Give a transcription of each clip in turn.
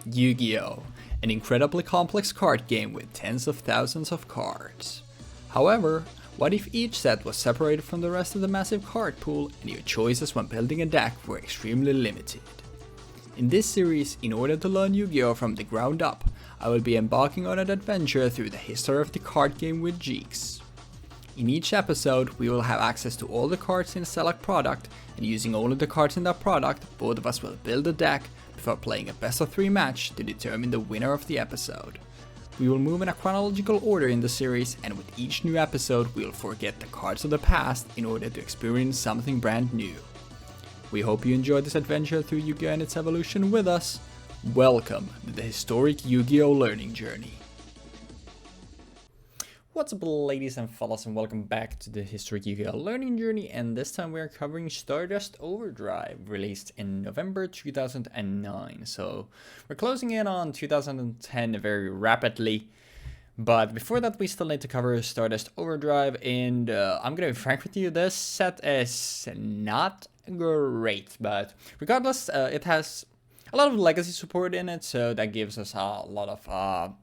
Yu-Gi-Oh! An incredibly complex card game with tens of thousands of cards. However, what if each set was separated from the rest of the massive card pool and your choices when building a deck were extremely limited? In this series, in order to learn Yu-Gi-Oh! From the ground up, I will be embarking on an adventure through the history of the card game with Jeexx. In each episode, we will have access to all the cards in a select product, and using only the cards in that product, both of us will build a deck before playing a best of 3 match to determine the winner of the episode. We will move in a chronological order in the series, and with each new episode we will forget the cards of the past in order to experience something brand new. We hope you enjoyed this adventure through Yu-Gi-Oh! And its evolution with us. Welcome to the historic Yu-Gi-Oh! Learning journey. What's up, ladies and fellas, and welcome back to the historic Yu-Gi-Oh! Learning journey, and this time we are covering Stardust Overdrive, released in November 2009. So we're closing in on 2010 very rapidly, but before that we still need to cover Stardust Overdrive, and I'm gonna be frank with you, this set is not great, but regardless, it has a lot of legacy support in it, so that gives us a lot of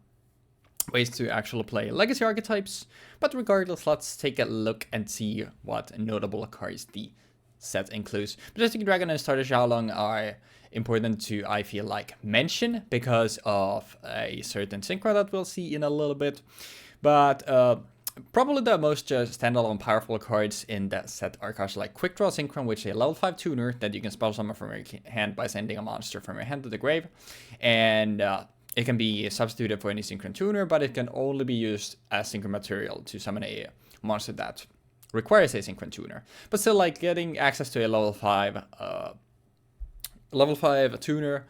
ways to actually play legacy archetypes. But regardless, let's take a look and see what notable cards the set includes. Majestic Dragon and Stardust Xiaolong are important to, I feel like, mention because of a certain synchro that we'll see in a little bit. But probably the most standalone powerful cards in that set are cards like Quick Draw Synchro, which is a level 5 tuner that you can spell summon from your hand by sending a monster from your hand to the grave. And it can be substituted for any Synchro tuner, but it can only be used as Synchro material to summon a monster that requires a Synchro tuner. But still, like, getting access to a level 5 tuner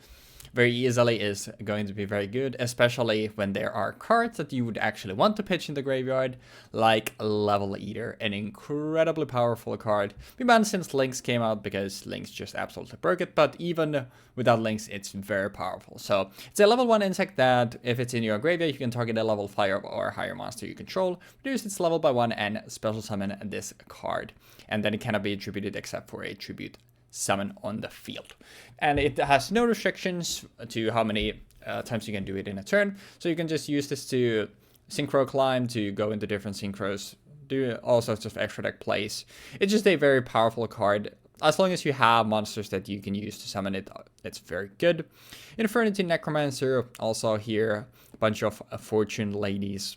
very easily is going to be very good, especially when there are cards that you would actually want to pitch in the graveyard, like Level Eater, an incredibly powerful card. Been banned since Lynx came out because Lynx just absolutely broke it, but even without Lynx, it's very powerful. So it's a level 1 insect that, if it's in your graveyard, you can target a level 5 or higher monster you control, reduce its level by 1, and special summon this card. And then it cannot be attributed except for a tribute summon on the field. And it has no restrictions to how many times you can do it in a turn, so you can just use this to synchro climb, to go into different synchros, do all sorts of extra deck plays. It's just a very powerful card. As long as you have monsters that you can use to summon it, it's very good. Infernity Necromancer, also here a bunch of Fortune Ladies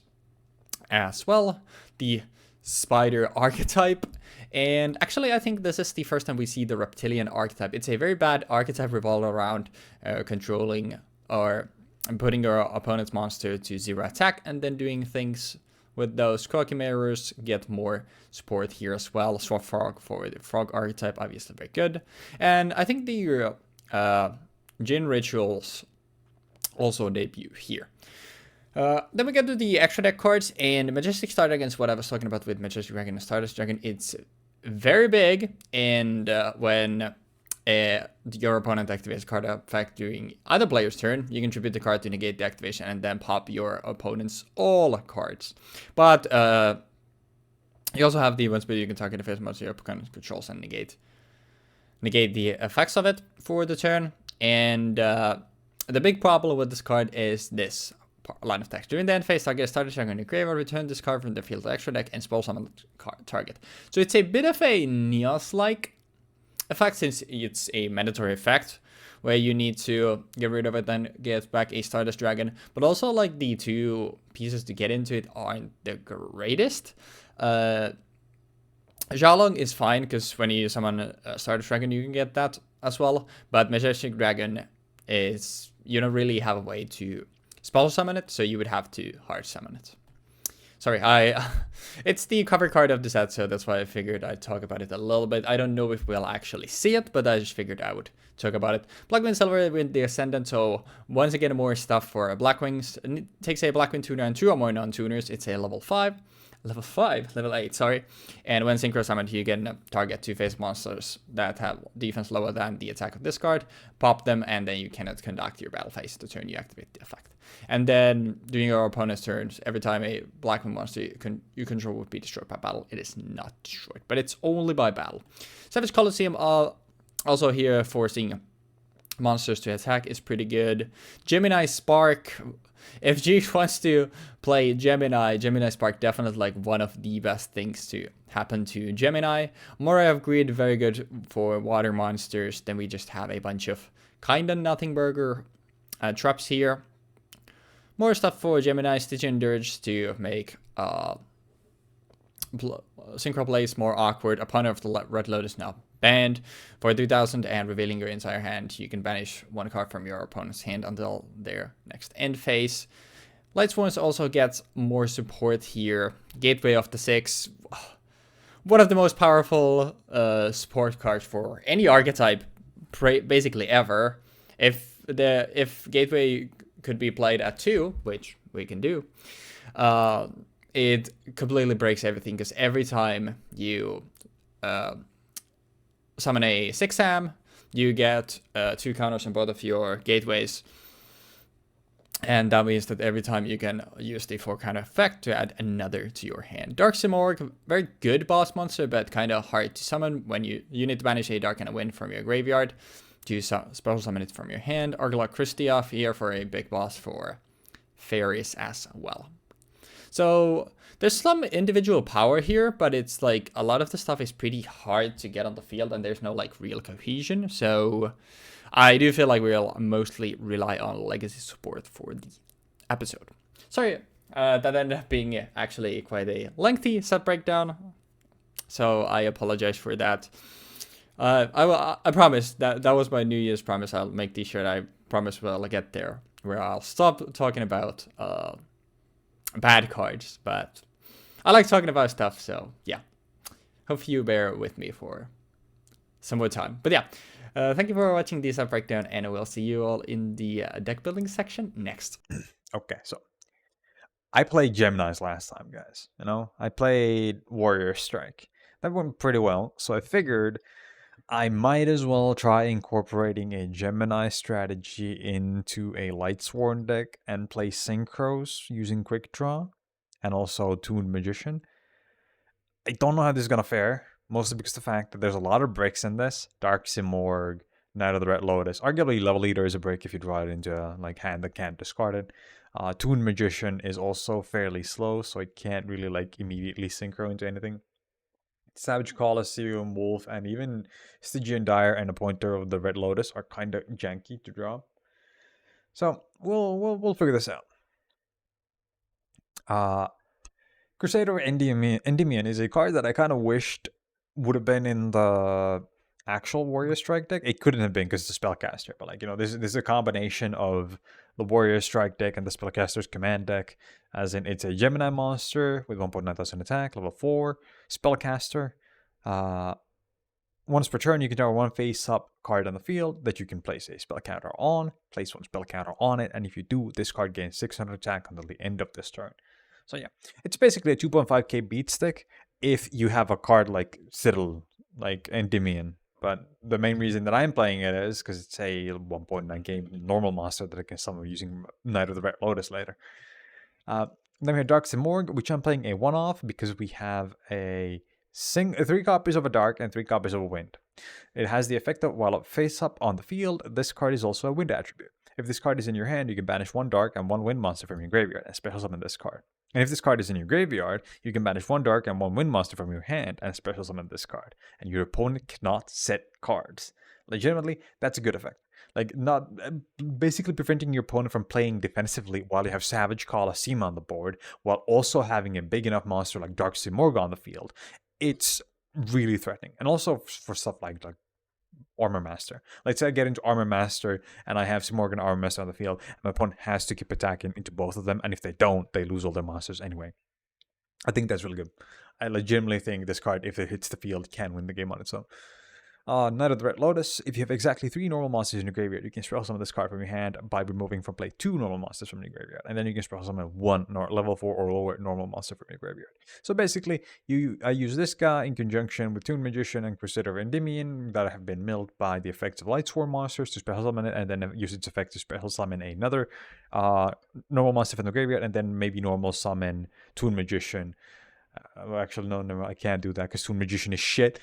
as well. The Spider archetype, and actually I think this is the first time we see the Reptilian archetype. It's a very bad archetype revolved around controlling or putting your opponent's monster to 0 attack and then doing things with those. Croaky Mirrors get more support here as well. Swap Frog for the Frog archetype, obviously very good. And I think the Jin Rituals also debut here. Then we get to the extra deck cards, and Majestic Star Dragon is what I was talking about with Majestic Dragon and Stardust Dragon. It's very big, and when your opponent activates a card effect during either player's turn, you can tribute the card to negate the activation and then pop your opponent's all cards. But you also have the event speed. You can target the face monster your opponent controls and negate the effects of it for the turn. And the big problem with this card is this line of text. During the end phase, target a Stardust Dragon in your graveyard, return this card from the field to extra deck and spell summon target. So it's a bit of a Neos-like effect, since it's a mandatory effect where you need to get rid of it and get back a Stardust Dragon. But also, like, the two pieces to get into it aren't the greatest. Xiaolong is fine, because when you summon a Stardust Dragon, you can get that as well. But Majestic Dragon is, you don't really have a way to spell summon it, so you would have to hard summon it. Sorry, it's the cover card of the set, so that's why I figured I'd talk about it a little bit. I don't know if we'll actually see it, but I just figured I would talk about it. Blackwing Silver with the Ascendant, so once again more stuff for Blackwings. It takes a Blackwing tuner and 2 or more non-tuners. It's a level 8, sorry. And when synchro summoned, you can target 2 face monsters that have defense lower than the attack of this card, pop them, and then you cannot conduct your battle phase the turn you activate the effect. And then during your opponent's turns, every time a Blackwing monster you control would be destroyed by battle, it is not destroyed, but it's only by battle. Savage Colosseum also here forcing monsters to attack is pretty good. Gemini Spark, if Jeexx wants to play Gemini Spark definitely like one of the best things to happen to Gemini. Moray of Greed, very good for water monsters. Then we just have a bunch of kinda nothing burger traps here. More stuff for Gemini, Stygian Dirge to make Synchro plays more awkward. Opponent of the Red Lotus now banned. For 2000 and revealing your entire hand, you can banish one card from your opponent's hand until their next end phase. Lightsworn also gets more support here. Gateway of the 6. One of the most powerful support cards for any archetype, basically ever. If Gateway could be played at 2, which we can do, it completely breaks everything, because every time you summon a 6-am, you get 2 counters on both of your gateways. And that means that every time you can use the 4-counter effect to add another to your hand. Dark Simorgh, very good boss monster, but kind of hard to summon when you need to banish a Dark and a Wind from your graveyard to special summon it from your hand. Argolok Kristoff here for a big boss for fairies as well. So there's some individual power here, but it's like a lot of the stuff is pretty hard to get on the field and there's no like real cohesion. So I do feel like we'll mostly rely on legacy support for the episode. Sorry, that ended up being actually quite a lengthy set breakdown. So I apologize for that. I promise that was my New Year's promise. I'll make the shirt. I promise we'll get there where I'll stop talking about bad cards, but I like talking about stuff, so yeah. Hope you bear with me for some more time. But yeah, thank you for watching this breakdown, and I will see you all in the deck building section next. Okay, so I played Geminis last time, guys. You know, I played Warrior Strike. That went pretty well, so I figured I might as well try incorporating a Gemini strategy into a Lightsworn deck and play Synchros using Quick Draw and also Toon Magician. I don't know how this is going to fare, mostly because of the fact that there's a lot of bricks in this. Dark Simorgh, Knight of the Red Lotus. Arguably, Level Leader is a brick if you draw it into a hand that can't discard it. Toon Magician is also fairly slow, so it can't really immediately synchro into anything. Savage Colosseum, Wolf, and even Stygian Dire and a Pointer of the Red Lotus are kind of janky to draw. So we'll figure this out. Crusader Endymion is a card that I kind of wished would have been in the actual Warrior Strike deck. It couldn't have been because it's a spellcaster, but this is a combination of the Warrior Strike deck and the Spellcaster's Command deck, as in it's a Gemini monster with 1.9,000 attack, level 4, Spellcaster. Once per turn, you can draw one face-up card on the field that you can place a spell counter on, place one spell counter on it, and if you do, this card gains 600 attack until the end of this turn. So yeah, it's basically a 2.5k beat stick if you have a card like Citadel, like Endymion. But the main reason that I'm playing it is because it's a 1.9k normal monster that I can summon using Knight of the Red Lotus later. Then we have Dark Simorgh, which I'm playing a one-off because we have 3 copies of a Dark and 3 copies of a Wind. It has the effect that while face up on the field, this card is also a Wind attribute. If this card is in your hand, you can banish 1 Dark and 1 Wind monster from your graveyard and special summon this card. And if this card is in your graveyard, you can banish 1 Dark and 1 Wind monster from your hand and special summon this card. And your opponent cannot set cards. Legitimately, that's a good effect. Not basically preventing your opponent from playing defensively while you have Savage Colosseum on the board, while also having a big enough monster like Dark Simorgh on the field. It's really threatening. And also for stuff like Armor Master. Let's say I get into Armor Master and I have Simorgh and Armor Master on the field, and my opponent has to keep attacking into both of them, and if they don't, they lose all their monsters anyway. I think that's really good. I legitimately think this card, if it hits the field, can win the game on its own. Knight of the Red Lotus. If you have exactly 3 normal monsters in your graveyard, you can special summon this card from your hand by removing from play 2 normal monsters from your graveyard. And then you can special summon 1 level 4 or lower normal monster from your graveyard. So basically, I use this guy in conjunction with Toon Magician and Crusader Endymion that have been milled by the effects of Lightsworn monsters to special summon it, and then use its effect to special summon another normal monster from the graveyard, and then maybe normal summon Toon Magician. Actually, no, I can't do that because Toon Magician is shit.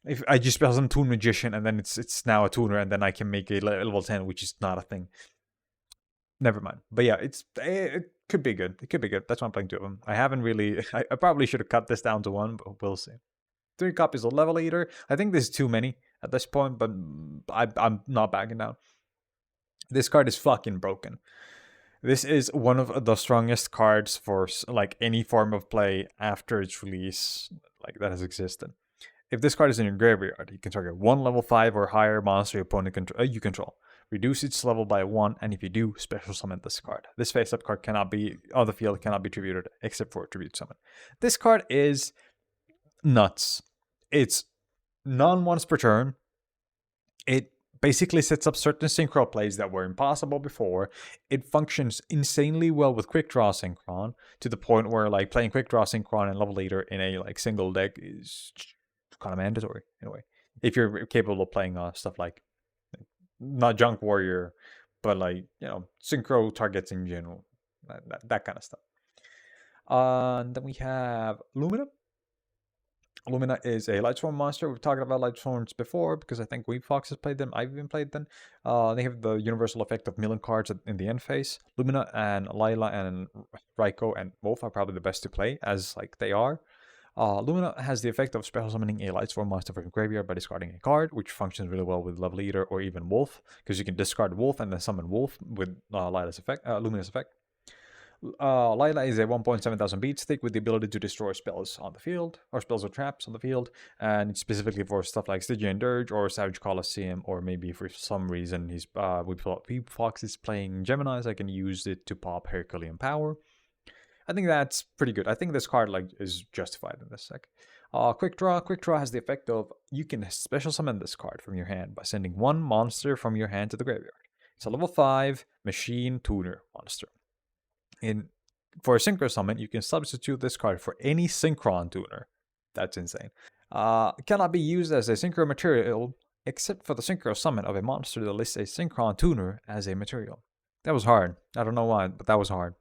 If I just spell some Toon Magician and then it's now a tuner and then I can make a level 10, which is not a thing. Never mind. But yeah, it could be good. It could be good. That's why I'm playing 2 of them. I haven't really. I probably should have cut this down to 1, but we'll see. 3 copies of Level Eater. I think there's too many at this point, but I'm not backing down. This card is fucking broken. This is one of the strongest cards for like any form of play after its release, like that has existed. If this card is in your graveyard, you can target 1 level 5 or higher monster your opponent you control. Reduce its level by 1, and if you do, special summon this card. This face-up card cannot be on the field, cannot be tributed except for tribute summon. This card is nuts. It's non-once per turn. It basically sets up certain synchro plays that were impossible before. It functions insanely well with quick draw synchron, to the point where like playing quick draw synchron and level leader in a like single deck is kind of mandatory in a way. If you're capable of playing stuff like not Junk Warrior, but like, you know, synchro targets in general, that kind of stuff. And then we have Lumina. Lumina is a Lightsworn monster. We've talked about Lightsworns before because I think Weebfox has played them. I've even played them. They have the universal effect of milling cards in the end phase. Lumina and Lila and Raiko and Wolf are probably the best to play as like they are. Lumina has the effect of special summoning a Lightsworn monster from your graveyard by discarding a card, which functions really well with Level Eater or even Wolf, because you can discard Wolf and then summon Wolf with Lila's effect, Lumina's effect. Lila is a 1,700 beat stick with the ability to destroy spells on the field, or spells or traps on the field, and specifically for stuff like Stygian Dirge or Savage Colosseum, or maybe for some reason Weebfox is playing Geminis, I can use it to pop Herculean Power. I think that's pretty good. I think this card like is justified in this deck. Quick Draw. Quick Draw has the effect of you can special summon this card from your hand by sending 1 monster from your hand to the graveyard. It's a level 5 machine tuner monster. For a synchro summon, you can substitute this card for any synchron tuner. That's insane. Cannot be used as a synchro material except for the synchro summon of a monster that lists a synchron tuner as a material. That was hard. I don't know why, but that was hard.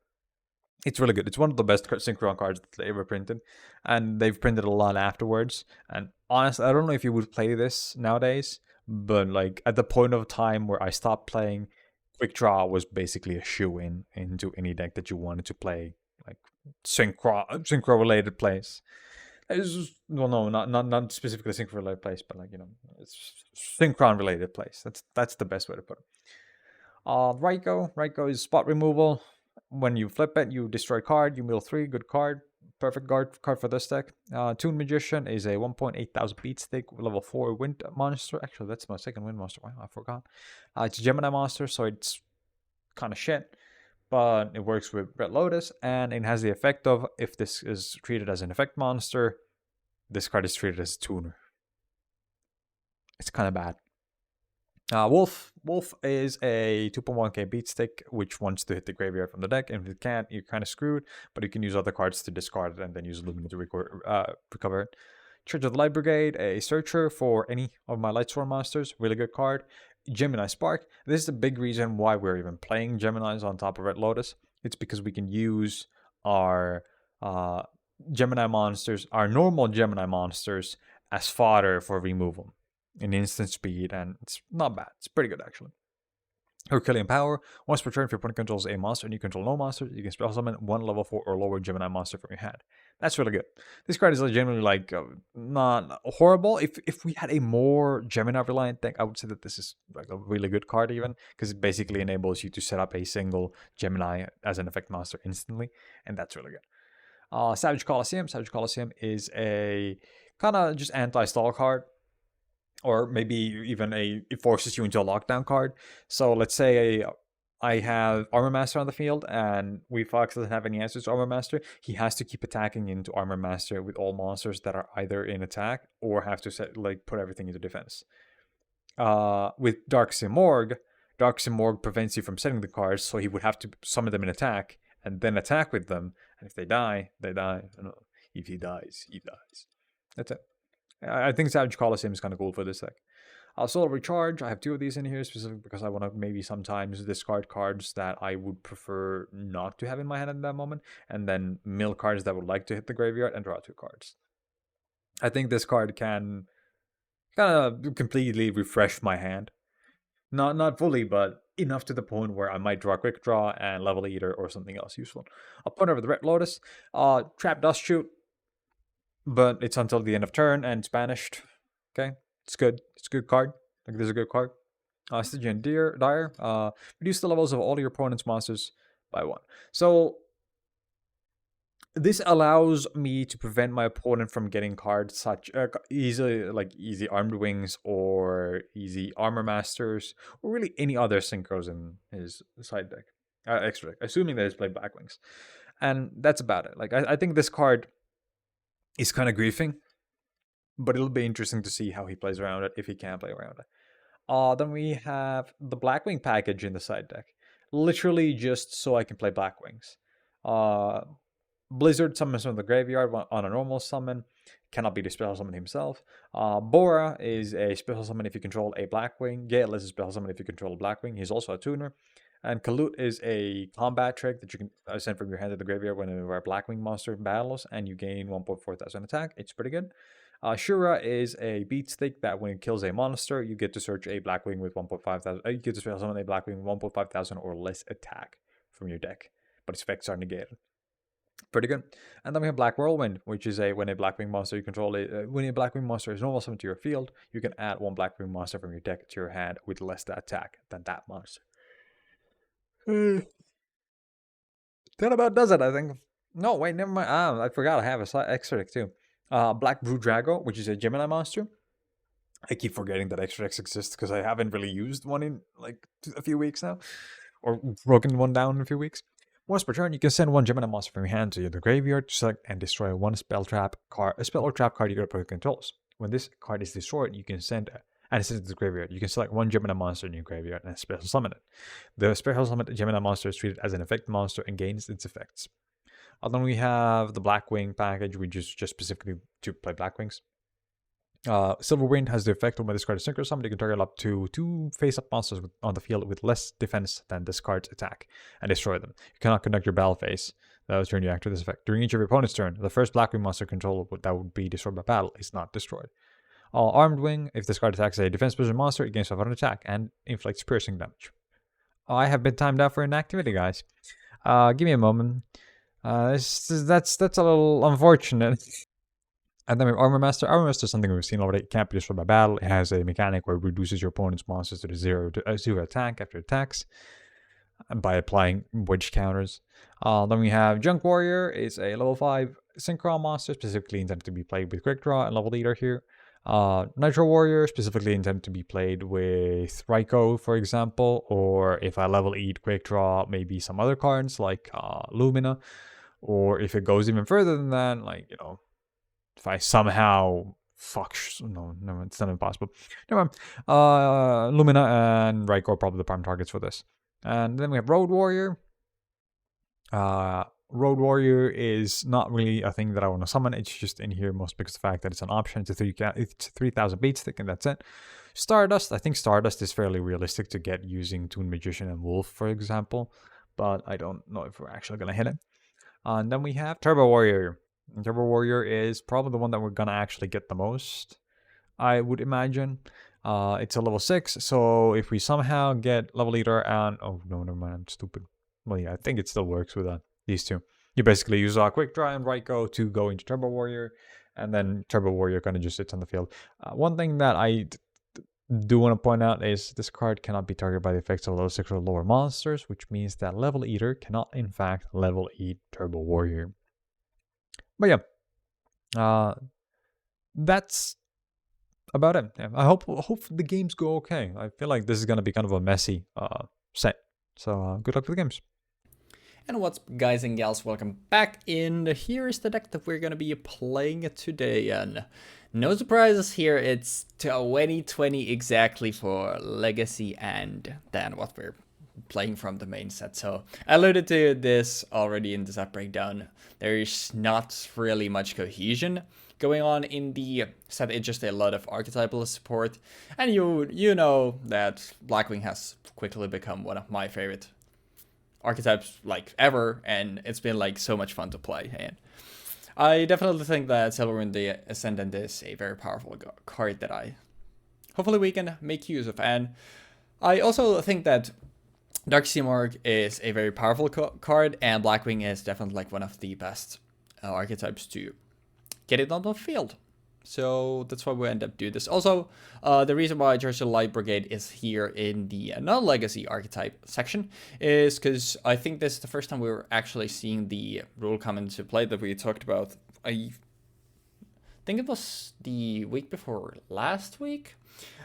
It's really good. It's one of the best synchron cards that they ever printed, and they've printed a lot afterwards. And honestly, I don't know if you would play this nowadays, but like at the point of time where I stopped playing, Quick Draw was basically a shoe-in into any deck that you wanted to play, like synchro related plays. Well, no, not specifically synchro related plays, but like, you know, it's synchron related plays. That's the best way to put it. Raiko is spot removal. When you flip it, you destroy card, you mill 3, good card. Perfect card for this deck. Toon Magician is a 1,800 beat stick, level 4 wind monster. Actually, that's my second wind monster. Wow, I forgot. It's a Gemini monster, so it's kind of shit. But it works with Red Lotus, and it has the effect of, if this is treated as an effect monster, this card is treated as a tuner. It's kind of bad. Wolf is a 2.1k beat stick, which wants to hit the graveyard from the deck, and if it can't, you're kind of screwed, but you can use other cards to discard it and then use Lumina to recover it. Church of the Light Brigade, a searcher for any of my Lightsworn monsters, really good card. Gemini Spark, this is the big reason why we're even playing Geminis on top of Red Lotus. It's because we can use our Gemini monsters, our normal Gemini monsters, as fodder for removal in instant speed, and it's not bad. It's pretty good, actually. Herculean Power. Once per turn, if your opponent controls a monster and you control no monsters, you can special summon 1 level 4 or lower Gemini monster from your hand. That's really good. This card is generally like not horrible. If we had a more Gemini reliant deck, I would say that this is like a really good card, even because it basically enables you to set up a single Gemini as an effect monster instantly, and that's really good. Savage Colosseum. Savage Colosseum is a kind of just anti-stall card. Or maybe even it forces you into a lockdown card. So let's say I have Armor Master on the field, and Weebfox doesn't have any answers to Armor Master. He has to keep attacking into Armor Master with all monsters that are either in attack or have to put everything into defense. With Dark Simorgh prevents you from setting the cards, so he would have to summon them in attack and then attack with them. And if they die, they die. If he dies, he dies. That's it. I think Savage Colosseum is kind of cool for this deck. Soul Recharge, I have 2 of these in here specifically because I want to maybe sometimes discard cards that I would prefer not to have in my hand at that moment, and then mill cards that would like to hit the graveyard and draw 2 cards. I think this card can kind of completely refreshed my hand. Not fully, but enough to the point where I might draw a quick draw and level eater or something else useful. Opponent of the Red Lotus, trap dust shoot, but it's until the end of turn and it's banished. Okay, it's good. It's a good card. Like this is a good card. Stygian Dire, reduce the levels of all your opponent's monsters by 1. So this allows me to prevent my opponent from getting cards such easy armed wings or easy armor masters or really any other synchros in his side deck, extra deck, assuming that he's played Blackwings, and that's about it. Like I think this card is kind of griefing, but it'll be interesting to see how he plays around it if he can play around it. Then we have the Blackwing package in the side deck, literally just so I can play Blackwings. Blizzard summons from the graveyard on a normal summon. Cannot be the special summon himself. Bora is a special summon if you control a Blackwing. Gale is a special summon if you control a Blackwing. He's also a tuner. And Kalut is a combat trick that you can send from your hand to the graveyard whenever a Blackwing monster battles, and you gain 1.4,000 attack. It's pretty good. Shura is a beat stick that when it kills a monster, you get to search a Blackwing with 1.5,000. You get to special summon a Blackwing with 1.5,000 or less attack from your deck, but its effects are negated. Pretty good. And then we have Black Whirlwind, which is when a Blackwing monster you control when a Blackwing monster is normal summoned to your field, you can add 1 Blackwing monster from your deck to your hand with less attack than that monster. That about does it, I think. No, wait, never mind. I forgot I have a extra deck too. Black Brew Drago, which is a Gemini monster. I keep forgetting that extra decks exist because I haven't really used one in like a few weeks now, or broken one down in a few weeks. Once per turn, you can send 1 Gemini monster from your hand to the graveyard to select and destroy 1 spell or trap card your opponent controls. When this card is destroyed, you can send and send it to the graveyard. You can select 1 Gemini monster in your graveyard and special summon it. The special summoned Gemini monster is treated as an effect monster and gains its effects. Then we have the Blackwing package, which is just specifically to play Blackwings. Silverwind has the effect of when this card is synchro summoned, you can target up to 2 face-up monsters on the field with less defense than this card's attack and destroy them. You cannot conduct your battle phase. That will turn you active this effect. During each of your opponent's turn, the first Blackwing monster control that would be destroyed by battle is not destroyed. Armed Wing, if this card attacks a defense position monster, it gains 500 attack and inflicts piercing damage. I have been timed out for inactivity, guys. Give me a moment. That's a little unfortunate. And then we have Armor Master. Armor Master is something we've seen already. It can't be destroyed by battle. It has a mechanic where it reduces your opponent's monsters to zero attack after attacks by applying wedge counters. Then we have Junk Warrior. It's a level 5 Synchro monster, specifically intended to be played with Quick Draw and Level Eater here. Nitro Warrior, specifically intended to be played with Raikou, for example, or if I level eat Quick Draw, maybe some other cards like Lumina, or if it goes even further than that, like, if I somehow no, it's not impossible. Never mind. Lumina and Raikou are probably the prime targets for this. And then we have Road Warrior. Road Warrior is not really a thing that I want to summon. It's just in here most because of the fact that it's an option. It's a 3,000 beat stick, and that's it. Stardust. I think Stardust is fairly realistic to get using Toon Magician and Wolf, for example. But I don't know if we're actually going to hit it. And then we have Turbo Warrior. Turbo Warrior is probably the one that we're going to actually get the most, I would imagine. It's a level 6, so if we somehow get Level Eater and... Oh, no, never mind, I'm stupid. Well, yeah, I think it still works with these two. You basically use Quick Draw and Raikou to go into Turbo Warrior, and then Turbo Warrior kind of just sits on the field. One thing that I do want to point out is this card cannot be targeted by the effects of level 6 or lower monsters, which means that Level Eater cannot, in fact, level eat Turbo Warrior. But yeah, that's about it. Yeah, I hope the games go okay. I feel like this is going to be kind of a messy set. So good luck with the games. And what's up, guys and gals, welcome back in. Here is the deck that we're going to be playing today, and no surprises here, it's 2020 exactly for Legacy and then what we're playing from the main set. So I alluded to this already in the set breakdown. There is not really much cohesion going on in the set. It's just a lot of archetypal support, and you know that Blackwing has quickly become one of my favorite archetypes like ever, and it's been like so much fun to play. And I definitely think that Silverwind the Ascendant is a very powerful card that I hopefully we can make use of. And I also think that Dark Simorgh is a very powerful card, and Blackwing is definitely like one of the best archetypes to get it on the field. So that's why we end up doing this. Also, the reason why Churchill Light Brigade is here in the non-legacy archetype section is because I think this is the first time we were actually seeing the rule come into play that we talked about. I think it was the week before last week,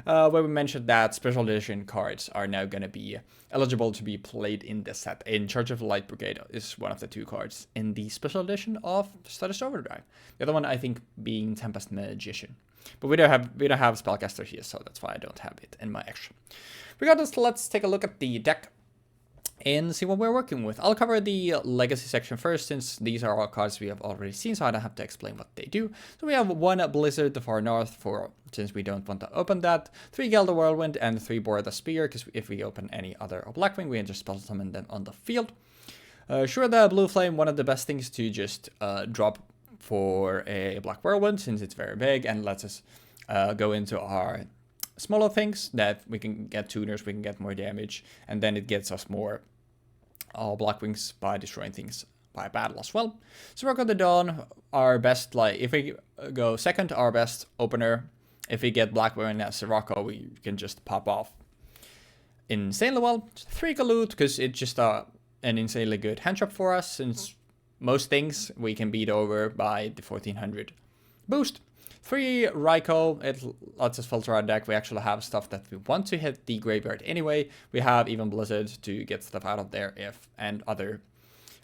where we mentioned that special edition cards are now going to be eligible to be played in the set. In Charge of the Light Brigade is one of the 2 cards in the special edition of Stardust Overdrive. The other one, I think, being Tempest Magician. But we don't have Spellcaster here, so that's why I don't have it in my extra. Regardless, let's take a look at the deck and see what we're working with. I'll cover the legacy section first, since these are all cards we have already seen, so I don't have to explain what they do. So we have 1 Blizzard, the Far North, since we don't want to open that, 3 Gelder Whirlwind, and 3 Bore the Spear, because if we open any other Blackwing, we can just spell summon them on the field. Sure, the Blue Flame, one of the best things to just drop for a Black Whirlwind, since it's very big and lets us go into our smaller things that we can get tuners, we can get more damage, and then it gets us more Blackwings by destroying things by battle as well. Sirocco the Dawn, our best, like, if we go second, our best opener. If we get Blackwing as Sirocco, we can just pop off insanely well. 3 Galoot, because it's just an insanely good hand trap for us, since most things we can beat over by the 1400 boost. 3 Raikou, it lets us filter our deck. We actually have stuff that we want to hit the graveyard anyway. We have even Blizzard to get stuff out of there, and other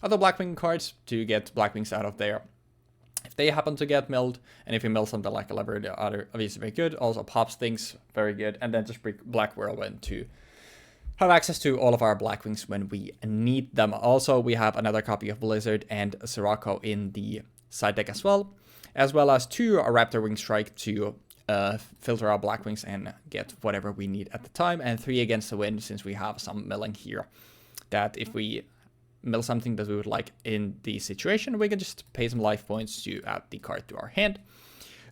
Blackwing cards to get Blackwings out of there if they happen to get milled. And if we mill something like a Lever, the other obviously very good. Also pops things, very good. And then just bring Black Whirlwind to have access to all of our Blackwings when we need them. Also, we have another copy of Blizzard and Sirocco in the side deck as well as 2 Raptor Wing Strike to filter our Blackwings and get whatever we need at the time, and 3 Against the Wind, since we have some milling here, that if we mill something that we would like in the situation, we can just pay some life points to add the card to our hand.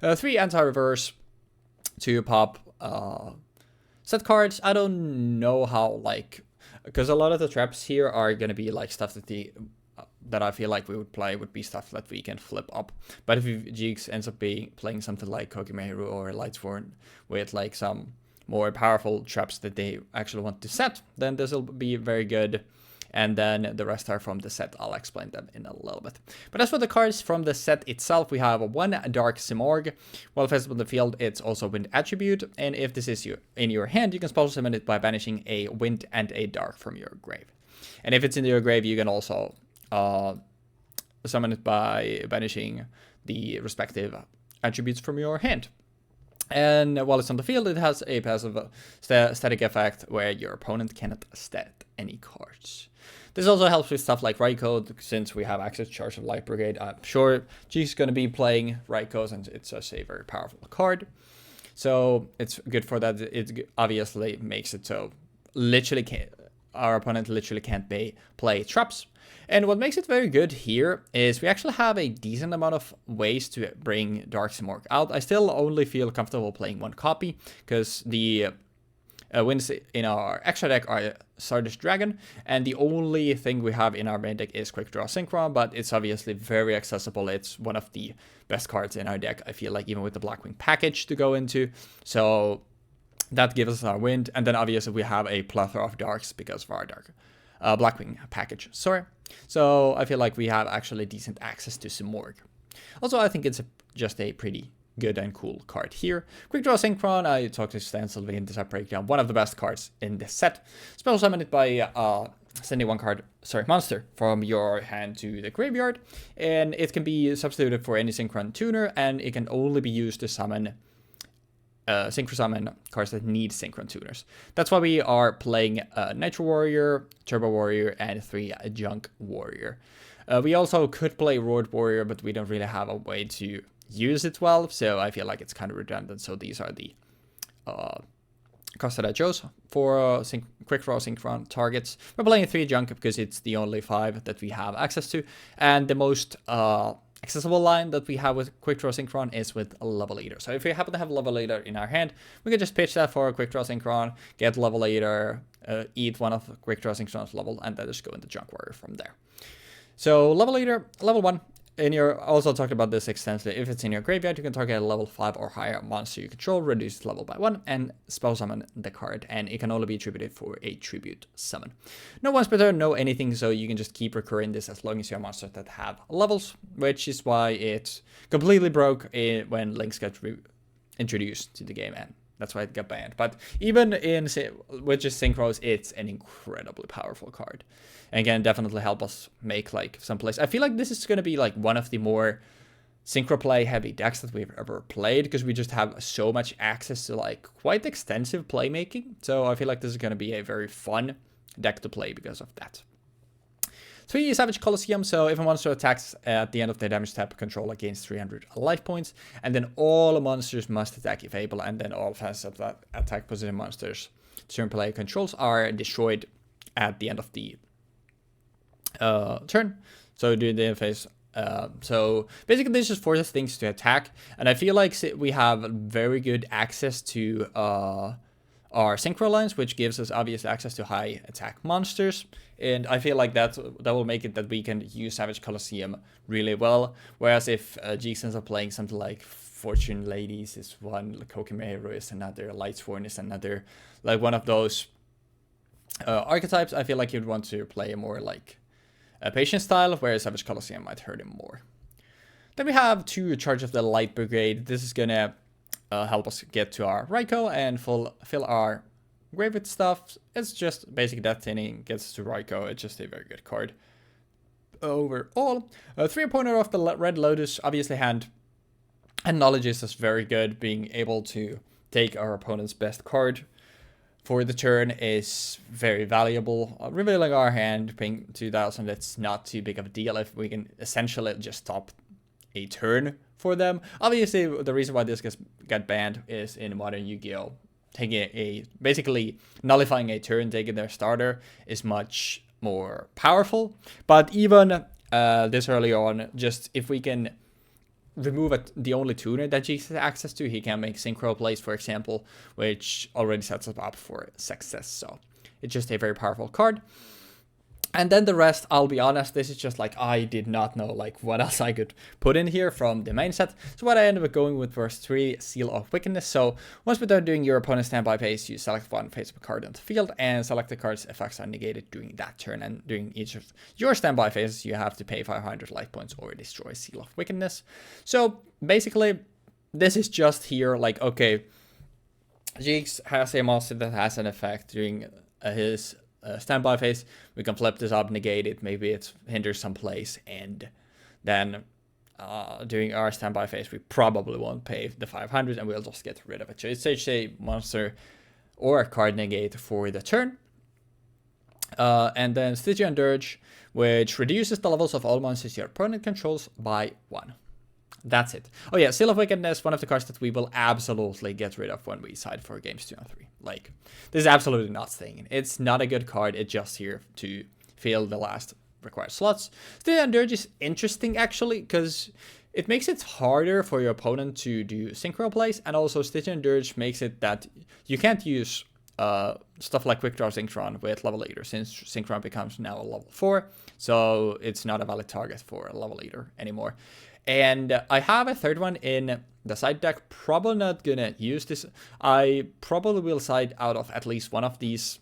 3 Anti-Reverse to pop set cards. I don't know how, like, because a lot of the traps here are going to be like stuff that I feel like we would play would be stuff that we can flip up. But if Jeexx ends up playing something like Kokimeru or Lightsworn with like some more powerful traps that they actually want to set, then this will be very good. And then the rest are from the set. I'll explain them in a little bit. But as for the cards from the set itself, we have 1 Dark Simorgh. While visible in the field, it's also Wind attribute. And if this is in your hand, you can special summon it by banishing a Wind and a Dark from your grave. And if it's in your grave, you can also summon it by banishing the respective attributes from your hand. And while it's on the field, it has a passive static effect where your opponent cannot stat any cards. This also helps with stuff like Raikou, since we have access to Charge of Light Brigade. I'm sure Jeexx is going to be playing Raikou, and it's just a very powerful card. So it's good for that. It obviously makes it so our opponent literally can't play traps. And what makes it very good here is we actually have a decent amount of ways to bring Dark Simorgh out. I still only feel comfortable playing 1 copy, because the wins in our extra deck are Stardust Dragon, and the only thing we have in our main deck is Quick Draw Synchro, but it's obviously very accessible. It's one of the best cards in our deck, I feel like, even with the Blackwing package to go into. So that gives us our wind, and then obviously we have a plethora of darks because of our Blackwing package. So I feel like we have actually decent access to Simorgh. Also, I think it's just a pretty good and cool card here. Quick Draw Synchron, I talked extensively in this breakdown, one of the best cards in this set. Special summon it by sending monster from your hand to the graveyard, and it can be substituted for any Synchron tuner, and it can only be used to summon Synchro Summon cards that need Synchron tuners. That's why we are playing Nitro Warrior, Turbo Warrior, and 3 Junk Warrior. We also could play Road Warrior, but we don't really have a way to use it well, so I feel like it's kind of redundant. So these are the cards that I chose for Quick Draw Synchron targets. We're playing 3 Junk because it's the only 5 that we have access to, and the most accessible line that we have with Quick Draw Synchron is with a Level Leader. So if we happen to have Level Leader in our hand, we can just pitch that for a Quick Draw Synchron, get Level Leader, eat one of Quick Draw Synchron's level, and then just go into Junk Warrior from there. So Level Leader, level 1. In your, also talked about this extensively, if it's in your graveyard, you can target a level 5 or higher monster you control, reduce its level by 1, and spell summon the card, and it can only be attributed for a tribute summon. No once per turn, no anything, so you can just keep recurring this as long as you have monsters that have levels, which is why it completely broke when Lynx got introduced to the game, and that's why it got banned. But even in with just synchros, it's an incredibly powerful card. And again, definitely help us make like some plays. I feel like this is going to be like one of the more synchro play heavy decks that we've ever played, because we just have so much access to like quite extensive playmaking. So I feel like this is going to be a very fun deck to play because of that. 3 Savage Colosseum, so if a monster attacks at the end of their damage tab, control gains 300 life points, and then all monsters must attack if able, and then all fast attack position monsters turn player controls are destroyed at the end of the turn. So during the phase, so basically this just forces things to attack, and I feel like we have very good access to our synchro lines, which gives us obvious access to high attack monsters, and I feel like that will make it that we can use Savage Colosseum really well. Whereas if Jeexx ends up playing something like Fortune Ladies is one, Kokimero is another, Lightsworn is another, like one of those archetypes, I feel like you'd want to play a more like a patient style, whereas Savage Colosseum might hurt him more. Then we have 2 Charge of the Light Brigade. This is gonna help us get to our Raikou and fill our grave with stuff. It's just basic death thinning, gets to Raikou. It's just a very good card overall. 3 opponent of the Red Lotus, obviously hand acknowledges us very good. Being able to take our opponent's best card for the turn is very valuable. Revealing our hand, paying 2,000, that's not too big of a deal if we can essentially just stop a turn for them. Obviously, the reason why this got banned is in Modern Yu-Gi-Oh! Taking basically nullifying a turn, taking their starter is much more powerful. But even this early on, just if we can remove the only tuner that Jeexx has access to, he can make synchro plays, for example, which already sets us up for success. So it's just a very powerful card. And then the rest, I'll be honest, this is just like, I did not know like what else I could put in here from the main set. So what I ended up going with was 3 Seal of Wickedness. So once we're done doing your opponent's standby phase, you select one face-up card on the field and select the card's effects are negated during that turn. And during each of your standby phases, you have to pay 500 life points or destroy Seal of Wickedness. So basically, this is just here like, okay, Jeexx has a monster that has an effect during his standby phase. We can flip this up, negate it, maybe it hinders some plays, and then during our standby phase we probably won't pay the 500 and we'll just get rid of it. So it's a monster or a card negate for the turn. And then Stygian Dirge, which reduces the levels of all monsters your opponent controls by 1. That's it. Oh yeah, Seal of Wickedness, one of the cards that we will absolutely get rid of when we side for games 2 and 3. Like, this is absolutely not staying in. It's not a good card, it's just here to fill the last required slots. Stygian Dirge is interesting actually, because it makes it harder for your opponent to do synchro plays, and also Stygian Dirge makes it that you can't use stuff like Quick Draw Synchron with level 8, since Synchron becomes now a level 4, so it's not a valid target for a level 8 anymore. And I have a third one in the side deck. Probably not gonna use this. I probably will side out of at least one of these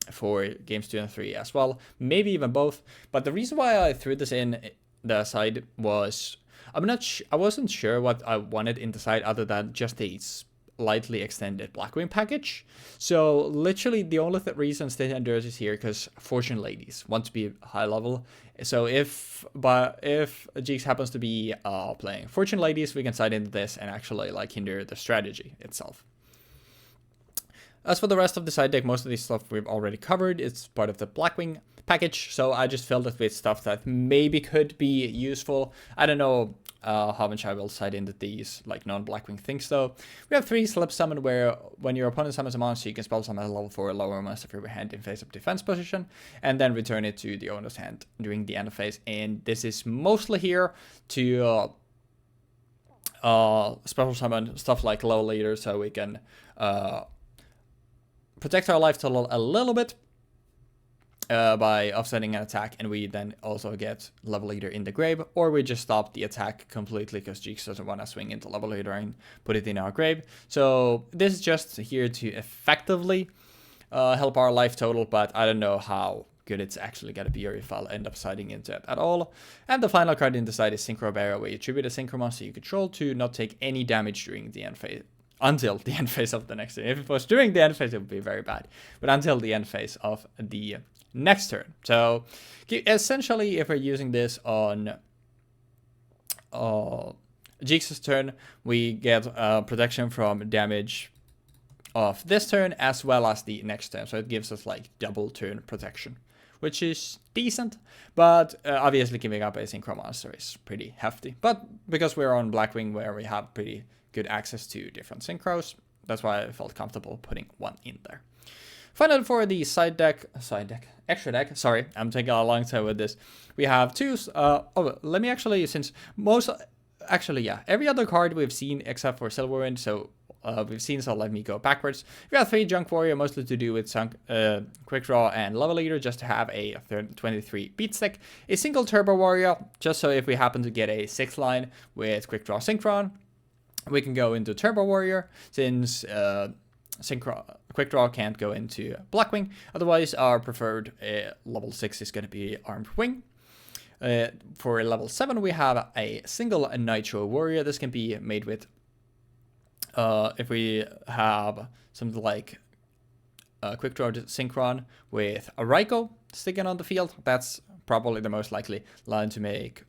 for games 2 and 3 as well. Maybe even both. But the reason why I threw this in the side was I wasn't sure what I wanted in the side other than just a slightly extended Blackwing package. So literally the only reason Stygian Dirge is here because Fortune Ladies want to be high level. So if Jeexx happens to be playing Fortune Ladies, we can side into this and actually like hinder the strategy itself. As for the rest of the side deck, most of this stuff we've already covered. It's part of the Blackwing package, so I just filled it with stuff that maybe could be useful. I don't know how much I will side into these like non-Blackwing things though. We have 3 Slip Summon, where when your opponent summons a monster, you can spell summon a level 4 lower monster from your hand in face-up defense position, and then return it to the owner's hand during the end of phase. And this is mostly here to special summon stuff like Level Leader, so we can protect our life total a little bit by offsetting an attack, and we then also get Level Leader in the grave, or we just stop the attack completely because Jeexx doesn't want to swing into Level Leader and put it in our grave. So this is just here to effectively help our life total, but I don't know how good it's actually going to be, or if I'll end up siding into it at all. And the final card in the side is Synchro Barrier, where you tribute a Synchro monster you control to not take any damage during the end phase. Until the end phase of the next turn. If it was during the end phase, it would be very bad. But until the end phase of the next turn. So essentially, if we're using this on Jeexx's turn, we get protection from damage of this turn as well as the next turn. So it gives us like double turn protection, which is decent, but obviously giving up a Synchro monster is pretty hefty. But because we're on Blackwing, where we have pretty good access to different synchros, that's why I felt comfortable putting one in there. Finally, for the extra deck, sorry, I'm taking a long time with this. We have 2, let me actually, since every other card we've seen except for Silverwind, so we've seen, so let me go backwards. We have 3 Junk Warrior, mostly to do with Quick Draw and Level Leader, just to have a 23 beat stick. A single Turbo Warrior, just so if we happen to get a 6 line with Quick Draw Synchron, we can go into Turbo Warrior, since Quick Draw can't go into Blackwing. Otherwise, our preferred level 6 is going to be Armed Wing. For level 7, we have a single Nitro Warrior. This can be made with, if we have something like Quick Draw Synchron with a Raikou sticking on the field, that's probably the most likely line to make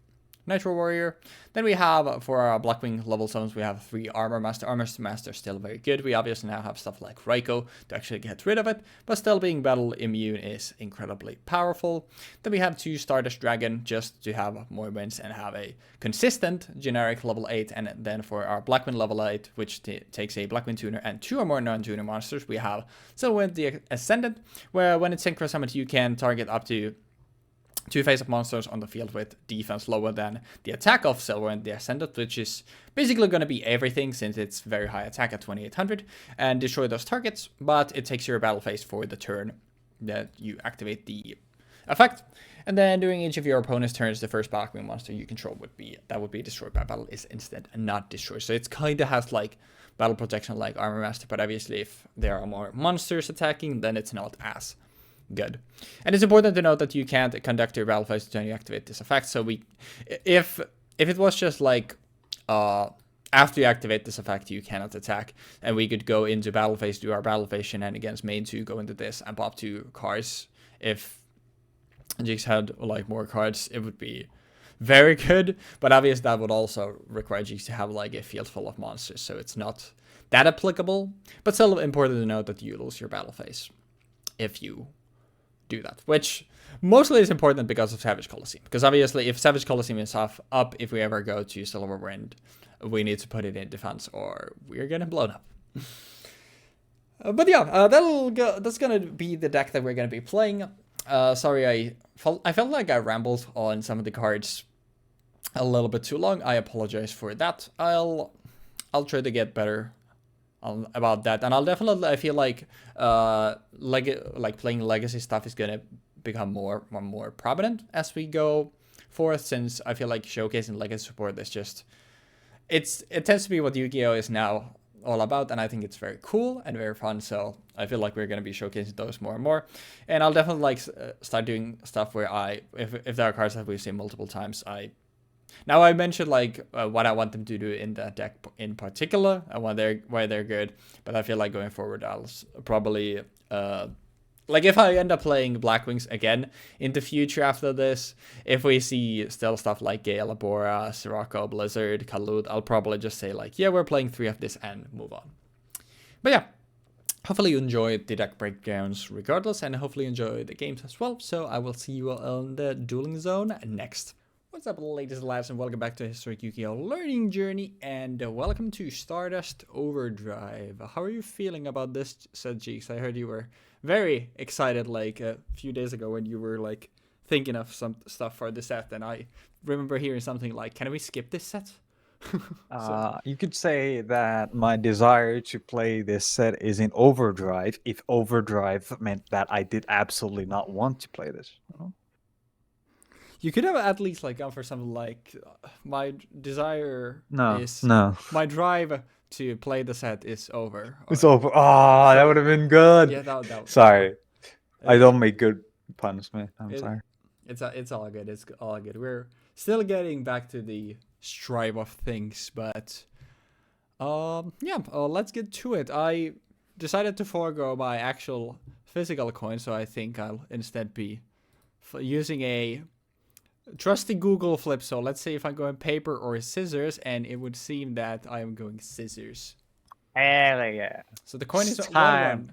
Nitro Warrior. Then we have, for our Blackwing level summons, we have 3 Armor Master. Armor Master is still very good. We obviously now have stuff like Raikou to actually get rid of it, but still being battle immune is incredibly powerful. Then we have 2 Stardust Dragon, just to have more wins and have a consistent generic level 8. And then for our Blackwing level 8, which takes a Blackwing tuner and 2 or more non-tuner monsters, we have Silverwind the Ascendant, where when it's synchro summoned, you can target up to 2 face-up monsters on the field with defense lower than the attack of Silverwind the Ascendant, which is basically going to be everything, since it's very high attack at 2800, and destroy those targets, but it takes your battle phase for the turn that you activate the effect. And then during each of your opponent's turns, the first Blackwing monster you control would be destroyed by battle is instant and not destroyed. So it kind of has like battle protection like Armor Master, but obviously if there are more monsters attacking, then it's not as good. And it's important to note that you can't conduct your battle phase until you activate this effect. So if it was just like after you activate this effect, you cannot attack, and we could go into battle phase, do our battle phase shenanigans, main 2, go into this, and pop 2 cards. If Jeexx had like more cards, it would be very good, but obviously that would also require Jeexx to have like a field full of monsters, so it's not that applicable, but still important to note that you lose your battle phase if you do that, which mostly is important because of Savage Colosseum, because obviously if Savage Colosseum is up, if we ever go to Silverwind, we need to put it in defense or we're gonna blown up. But yeah, that's gonna be the deck that we're gonna be playing. Sorry, I felt like I rambled on some of the cards a little bit too long. I apologize for that. I'll try to get better about that, and I feel like playing legacy stuff is gonna become more prominent as we go forth, since I feel like showcasing legacy support is just it tends to be what Yu-Gi-Oh is now all about, and I think it's very cool and very fun. So I feel like we're gonna be showcasing those more and more, and I'll definitely start doing stuff where if there are cards that we've seen multiple times, Now I mentioned like what I want them to do in the deck in particular and why they're good, but I feel like going forward I'll probably like if I end up playing Blackwings again in the future after this, if we see still stuff like Gale, Abora, Sirocco, Blizzard, Kalut, I'll probably just say like, yeah, we're playing 3 of this and move on. But yeah, hopefully you enjoyed the deck breakdowns regardless, and hopefully you enjoy the games as well. So I will see you on the dueling zone next. What's up, ladies and lads, and welcome back to Historic Yu-Gi-Oh! Learning Journey, and welcome to Stardust Overdrive. How are you feeling about this, said Jeexx? I heard you were very excited like a few days ago when you were like thinking of some stuff for the set, and I remember hearing something like, can we skip this set? You could say that my desire to play this set is in Overdrive, if Overdrive meant that I did absolutely not want to play this. You could have at least like gone for something like my desire No, is no. my drive to play the set is over. It's over. Oh, that would have been good. Yeah, that Sorry. I don't make good puns, man. I'm sorry. It's all good. It's all good. We're still getting back to the strive of things, but let's get to it. I decided to forego my actual physical coin, so I think I'll instead be using a trusty Google flip. So let's see if I'm going paper or scissors, and it would seem that I am going scissors. Hell yeah. So the coin is time.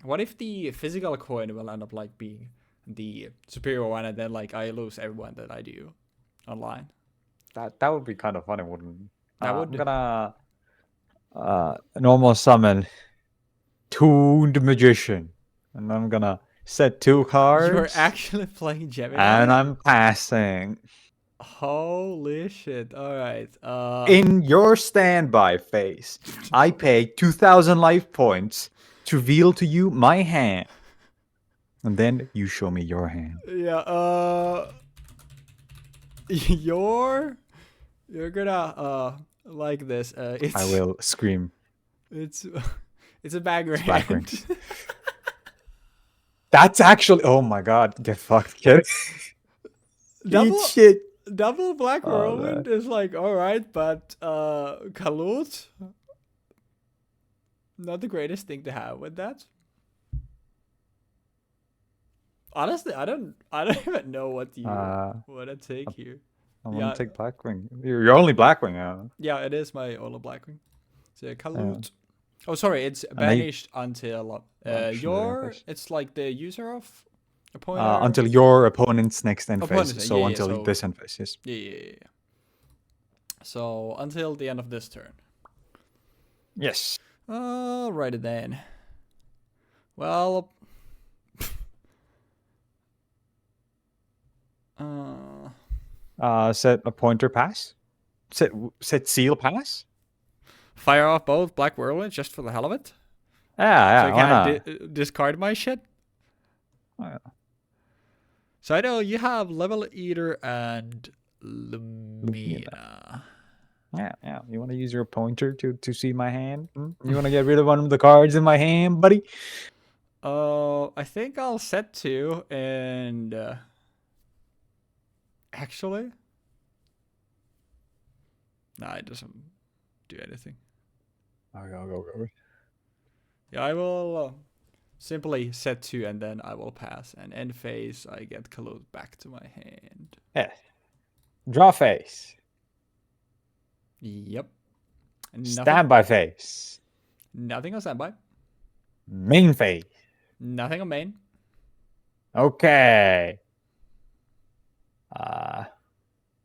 What if the physical coin will end up like being the superior one, and then like I lose everyone that I do online? That would be kind of funny, wouldn't it? That would. I'm gonna normal summon Tuned Magician, and I'm gonna set 2 cards. You're actually playing Gemini? And I'm passing. Holy shit. Alright. In your standby phase, I pay 2,000 life points to reveal to you my hand. And then you show me your hand. Yeah, you're gonna like this. It's I will scream. It's a Bagger It's hand. Blackwing. That's actually, oh my god, get fucked, kid. Double Eat shit. Double Black Oh, Whirlwind is like alright, but Kalut, not the greatest thing to have with that. Honestly, I don't even know what you want to take here. I want to take Blackwing. You're only Blackwing, huh? Yeah, it is my only Blackwing. So Kalut. Oh, sorry, it's banished until it's like the user of opponent. Until your opponent's next end phase. So until this end phase, yes. Yeah. So until the end of this turn. Yes. Alrighty then. Well. Set a pointer pass. Set seal pass. Fire off both Black Whirlwind just for the hell of it. Yeah. So I can discard my shit. Oh, yeah. So I know you have Level Eater and Lumina. Yeah. You want to use your pointer to see my hand? You want to get rid of one of the cards in my hand, buddy? I think I'll set 2 and actually, nah, it doesn't do anything. I'll go. Yeah, I will simply set 2 and then I will pass. And end phase, I get Kalut back to my hand. Yeah. Draw phase. Yep. Standby phase. Nothing on standby. Main phase. Nothing on main. Okay.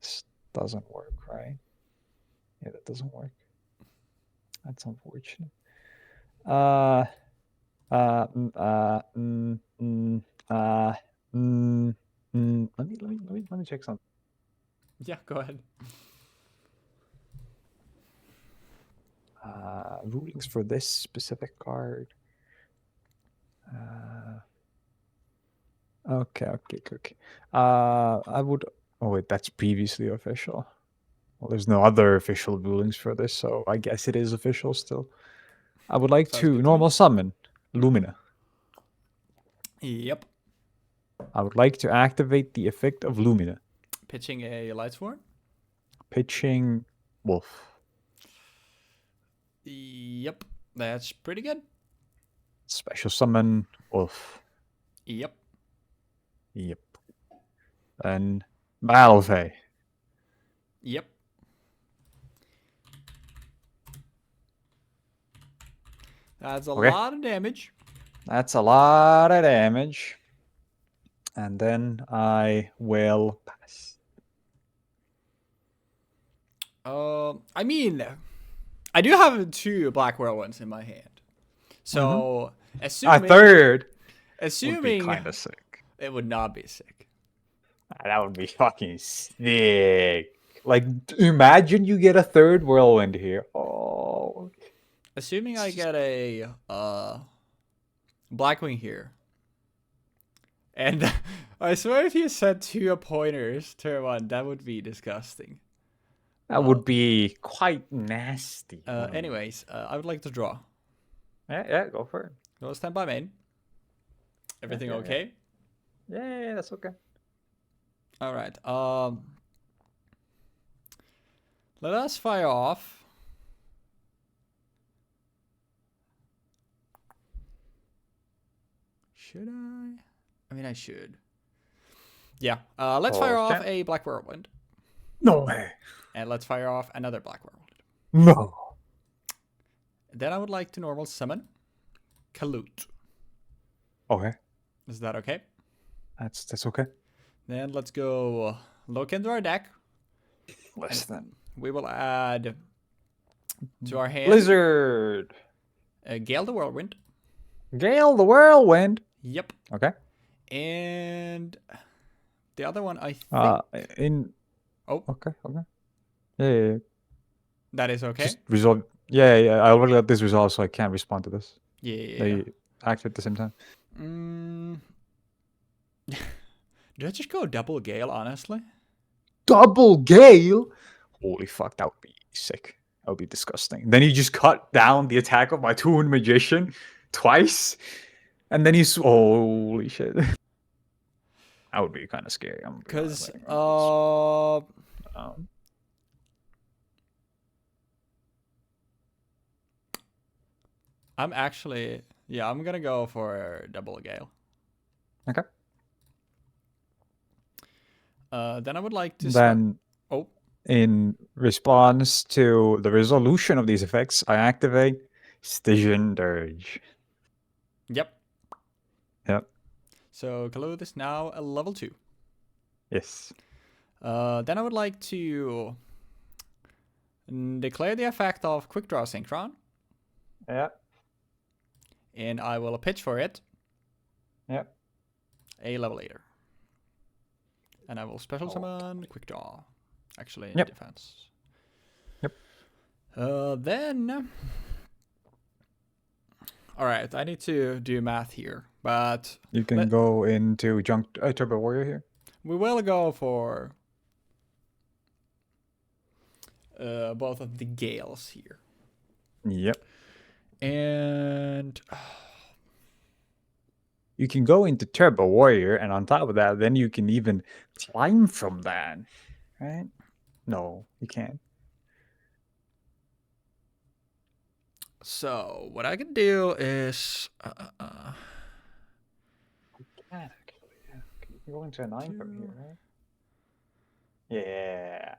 This doesn't work, right? Yeah, that doesn't work. That's unfortunate. Let me check something. Yeah, go ahead. Rulings for this specific card. Okay. I would. Oh wait, that's previously official. Well, there's no other official rulings for this, so I guess it is official still. I would like to normal summon Lumina. Yep. I would like to activate the effect of Lumina. Pitching a Lightsworn. Pitching Wolf. Yep. That's pretty good. Special summon Wolf. Yep. Then Malve. Yep. That's a lot of damage. That's a lot of damage. And then I will pass. I mean, I do have 2 Black Whirlwinds in my hand. So, A assuming third would be assuming kind of sick. it would not be sick. That would be fucking sick. Like, imagine you get a third whirlwind here. Oh. Assuming I get a Blackwing here. And I swear if you said 2 pointers turn 1, that would be disgusting. That would be quite nasty. Anyways, I would like to draw. Yeah, go for it. No stand by main. Everything Yeah. okay? Yeah, that's okay. All right. Let us fire off. Should I? I mean, I should. Yeah. Let's fire off a Black Whirlwind. No way. And let's fire off another Black Whirlwind. No. Then I would like to normal summon Kalute. Okay. Is that okay? That's okay. Then let's go look into our deck. Listen. We will add to our hand Blizzard. Gale the Whirlwind. Gale the Whirlwind. Yep. Okay. And the other one, I think. Oh. Okay. Yeah. That is okay. Just resolve. Yeah. I already got this resolved, so I can't respond to this. Yeah. They act at the same time. Did I just go double Gale, honestly? Double Gale? Holy fuck, that would be sick. That would be disgusting. Then you just cut down the attack of my Toon Magician twice. And then he's... Holy shit. That would be kind of scary. Because, I'm actually... Yeah, I'm gonna go for double Gale. Okay. Then I would like to... Then, oh. In response to the resolution of these effects, I activate Stygian Dirge. Yep. So Kalute is now a level 2. Yes. Then I would like to declare the effect of Quick Draw Synchron. Yeah. And I will pitch for it. Yep. A level 8. And I will special summon Quick Draw. Actually, in Yep. defense. Yep. Then... Alright, I need to do math here, but... You can go into Turbo Warrior here. We will go for both of the Gales here. Yep. And... You can go into Turbo Warrior, and on top of that, then you can even climb from that. Right? No, you can't. So, what I can do is... You can actually, yeah. You can go into a 9 from here, right? Yeah.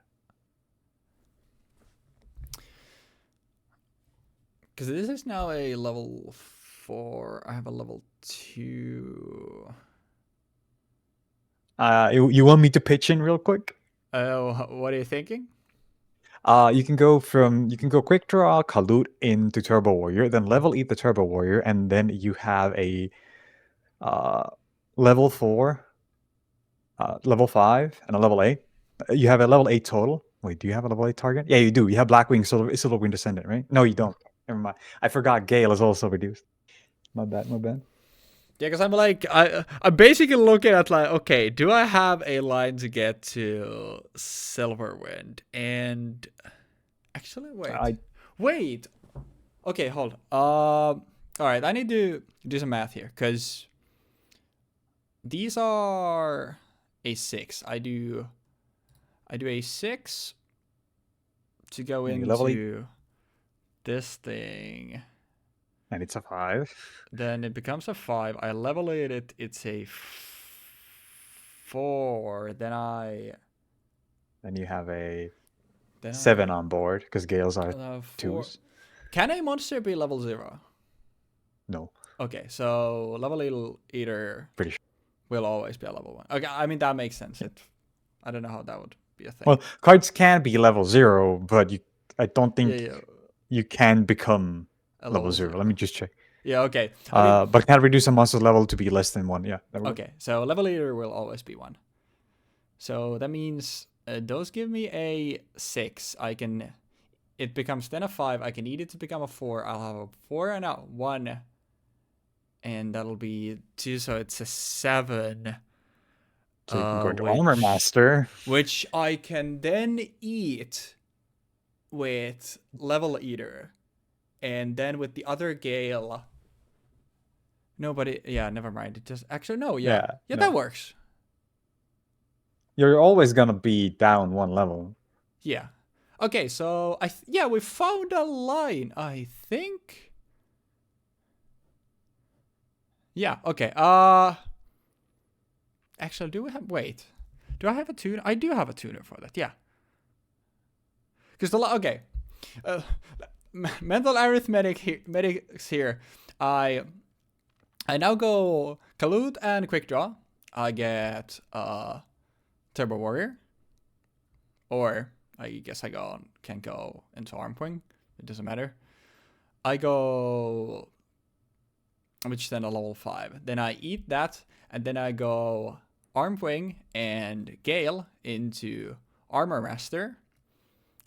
Because this is now a level 4. I have a level 2. You want me to pitch in real quick? What are you thinking? You can go Quick Draw Kalute into Turbo Warrior, then level 8 the Turbo Warrior, and then you have a level 4, level 5, and a level 8. You have a level 8 total. Wait, do you have a level 8 target? Yeah, you do. You have Blackwing, Silverwing Descendant, right? No, you don't. Never mind. I forgot Gale is also reduced. My bad. Yeah, because I'm like, I'm basically looking at like, okay, do I have a line to get to Silverwind? And actually, wait. Okay, hold. All right, I need to do some math here because these are a 6. I do a 6 to go into this thing. And it's a 5. Then it becomes a 5. I level it. It's a 4. Then you have a 7 on board because Gales are 2s. Can a monster be level 0? No. Okay, so level eater Pretty sure will always be a level 1. Okay, I mean that makes sense. I don't know how that would be a thing. Well, cards can be level 0, but I don't think Yeah. you can become A level 0. Let me just check. Yeah, okay. I mean, But can reduce a monster's level to be less than 1. Yeah. okay, so level leader will always be 1. So that means those give me a 6. It becomes then a 5. I can eat it to become a 4. I'll have a 4 and a 1. And that'll be 2, so it's a 7. So you can go to Armor Master. Which I can then eat with level eater. And then with the other Gale. No, but yeah, never mind. It just actually no, yeah, no. That works. You're always gonna be down 1 level. Yeah. Okay, so we found a line. I think. Yeah. Okay. Actually, do I have a tuner? I do have a tuner for that. Yeah. Because okay. Mental arithmetics here. I now go Kalut and Quick Draw. I get Turbo Warrior. Or I guess can go into Armwing. It doesn't matter. I go, which then a level 5. Then I eat that, and then I go Armwing and Gale into Armor Master.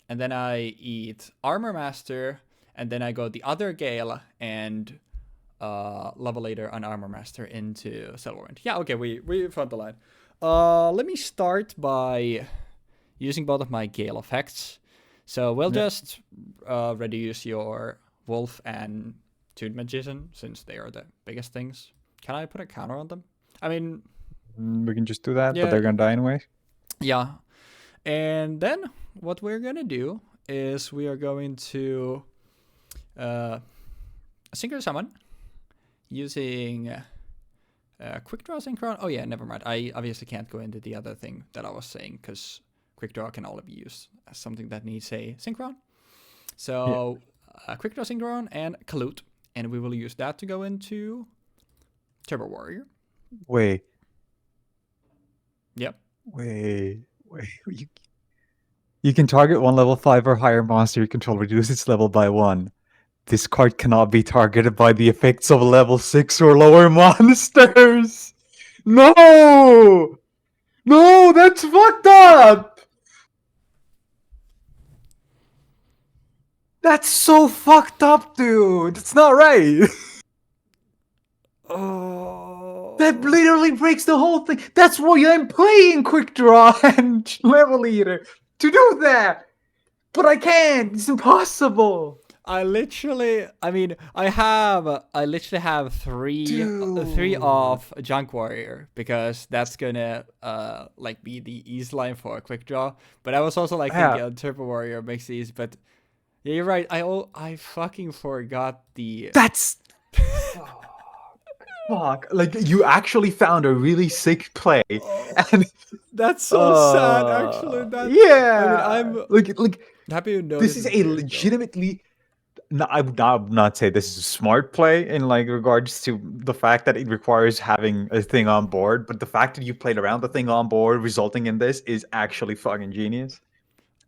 And then I eat Armor Master, and then I go the other Gale and level later on Armor Master into Silverwind. Yeah, okay, we found the line. Let me start by using both of my Gale effects. So we'll just reduce your Wolf and Toon Magician, since they are the biggest things. Can I put a counter on them? I mean, we can just do that, but they're gonna die anyway. Yeah. And then what we're gonna do is we are going to Synchro Summon using Quick Draw Synchro. Oh yeah, never mind. I obviously can't go into the other thing that I was saying, because Quick Draw can only be used as something that needs a Synchron. So Quick Draw Synchron and Kalut, and we will use that to go into Turbo Warrior. Wait. Yep. Wait. You can target 1 level 5 or higher monster you control, reduce its level by 1. This card cannot be targeted by the effects of level 6 or lower monsters. No! No, that's fucked up! That's so fucked up, dude. It's not right. Oh. That literally breaks the whole thing. That's why I'm playing Quick Draw and Level Eater. To do that. But I can't. It's impossible. I literally have three off Junk Warrior, because that's gonna be the ease line for a Quick Draw. But I was also thinking Turbo Warrior makes these. But yeah, you're right. I fucking forgot the. That's. Fuck! You actually found a really sick play, and that's so sad. Actually, yeah. I mean, I'm happy to know this is a legitimately. No, I would not say this is a smart play in regards to the fact that it requires having a thing on board, but the fact that you played around the thing on board, resulting in this, is actually fucking genius.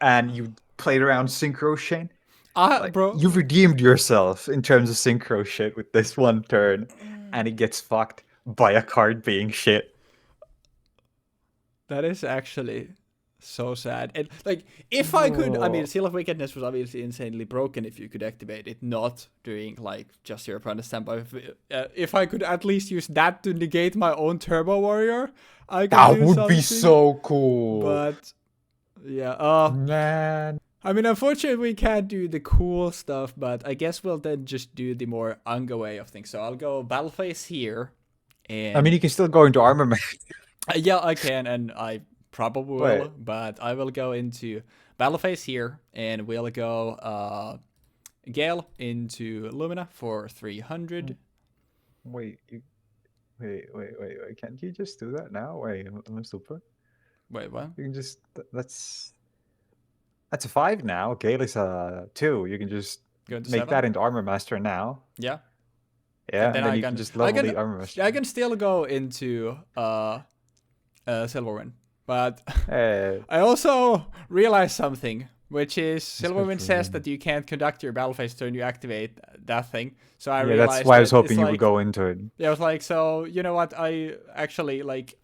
And you played around synchro shit. Bro, you've redeemed yourself in terms of synchro shit with this one turn, and it gets fucked by a card being shit. That is actually so sad. And if I could, I mean, Seal of Wickedness was obviously insanely broken if you could activate it, not doing just your opponent's tempo. If I could at least use that to negate my own Turbo Warrior, that would be so cool. But yeah, man. I mean, unfortunately, we can't do the cool stuff, but I guess we'll then just do the more Anga way of things. So I'll go Battle Phase here. And I mean, you can still go into Armor Master. Yeah, I can, and I probably will, but I will go into Battle Phase here, and we'll go Gale into Lumina for 300. Wait. Can't you just do that now? Wait, I'm stupid. Wait, what? You can just... That's a 5 now. Gale is a 2. You can just make 7? that into Armor Master now. Yeah. Yeah, and then you can just level the Armor Master. I can still go into Silverwind. But Hey, I also realized something, which is Silverwind for says you. that you can't conduct your battle phase turn you activate that thing. So I Yeah, that's realized why I was that it's hoping you would like, go into it. yeah, I was like, so you know what? I actually like,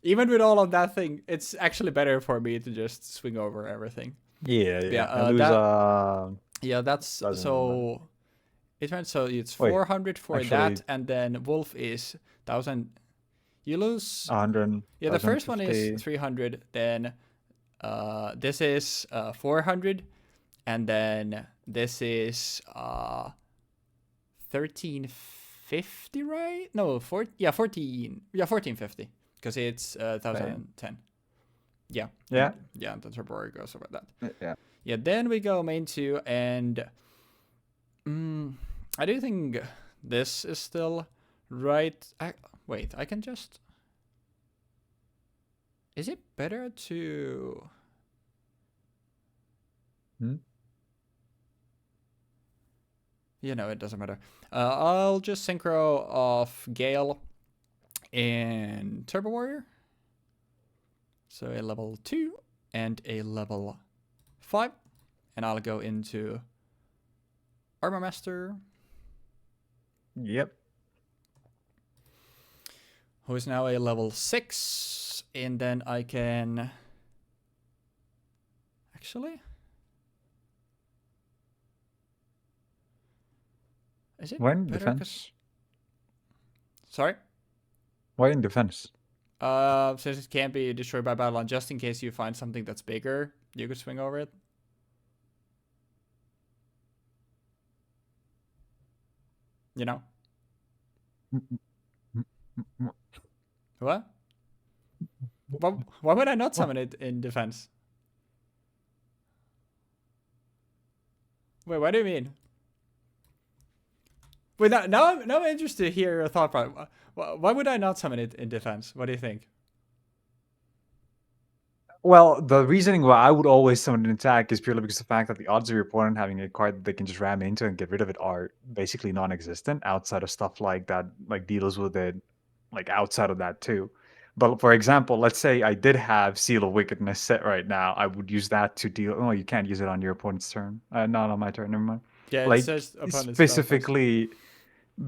even with all of that thing, it's actually better for me to just swing over everything. Yeah, Yeah, yeah. I lose that's doesn't really matter. so. It went so it's Wait, 400 for actually that, and then Wolf is 1,000. You lose. 100, Yeah, the first one is 150. 300. Then this is 400, and then this is 1350, right? No, 1450, because it's 1010. Yeah. Yeah. Yeah, the turbo goes over that. Yeah. Yeah, then we go main 2, and I do think this is still right. Wait, I can just. Is it better to? You know, it doesn't matter. I'll just synchro off Gale and Turbo Warrior. So a level 2 and a level 5. And I'll go into Armor Master. Yep. Who is now a level 6. And then I can... Actually... Is it Why in better? defense? Sorry? Why in defense? Since it can't be destroyed by battle, and just in case you find something that's bigger, you could swing over it. You know? What? Why would I not summon it in defense? Wait, what do you mean? Wait, now I'm interested to hear your thought process. Why would I not summon it in defense? What do you think? Well, the reasoning why I would always summon an attack is purely because the fact that the odds of your opponent having a card that they can just ram into and get rid of it are basically non-existent outside of stuff like that, like deals with it, like outside of that too. But for example, let's say I did have Seal of Wickedness set right now, I would use that to deal. Oh, you can't use it on your opponent's turn. Not on my turn. Never mind. Yeah, it Like says opponent's battle phase. specifically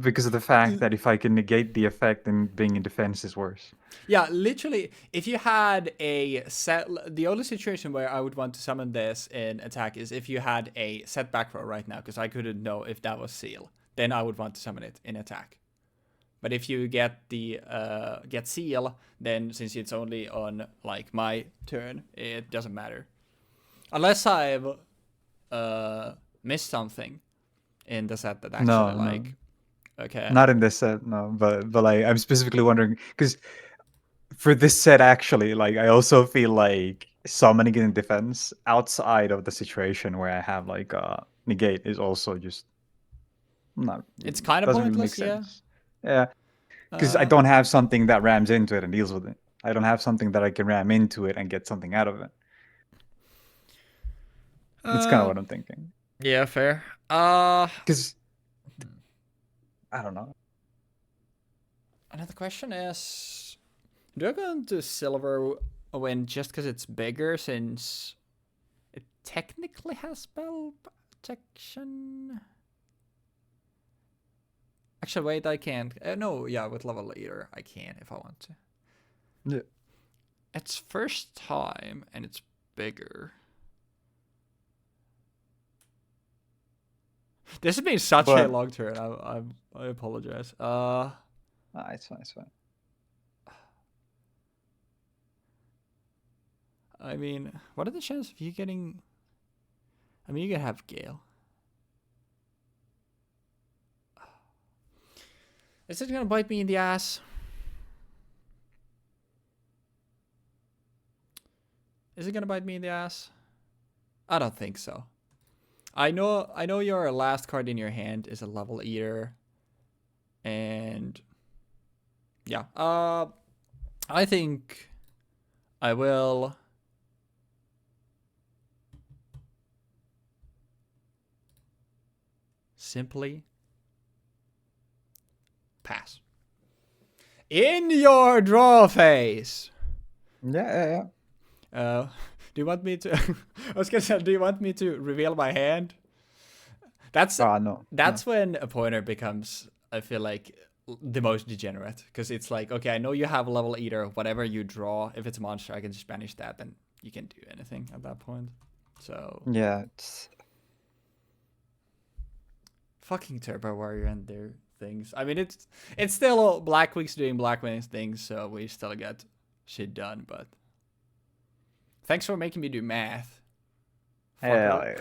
because of the fact that if I can negate the effect, then being in defense is worse. Yeah, literally, if you had a set, the only situation where I would want to summon this in attack is if you had a set back row right now, because I couldn't know if that was Seal. Then I would want to summon it in attack. But if you get the get Seal, then since it's only on like my turn, it doesn't matter. Unless I've missed something in the set that actually No. Okay. Not in this set, no. But like I'm specifically wondering because for this set actually, like I also feel like summoning it in defense outside of the situation where I have like negate is also just not. It's kind of Doesn't really make pointless, yeah. sense. Yeah, because I don't have something that rams into it and deals with it. I don't have something that I can ram into it and get something out of it. It's kind of what I'm thinking. Yeah, fair. Because I don't know. Another question is, do I go into Silver win just because it's bigger, since it technically has spell protection? Actually, wait, I can't. No, yeah, with level leader, I can if I want to. Yeah. It's first time and it's bigger. This has been such a long turn. I apologize. It's fine. It's fine. I mean, what are the chances of you getting? I mean, you can have Gale. Is it gonna bite me in the ass? Is it gonna bite me in the ass? I don't think so. I know your last card in your hand is a level eater. And yeah, I think I will simply pass. In your draw phase, Yeah. Do you want me to? I was gonna say, do you want me to reveal my hand? That's No. That's when a pointer becomes, I feel like, the most degenerate, because it's like, okay, I know you have a level eater. Whatever you draw, if it's a monster, I can just banish that, and you can do anything at that point. So Yeah, it's fucking Turbo Warrior and their things. I mean, it's still Blackwing's doing Blackwing's things, so we still get shit done. But thanks for making me do math. hell yeah.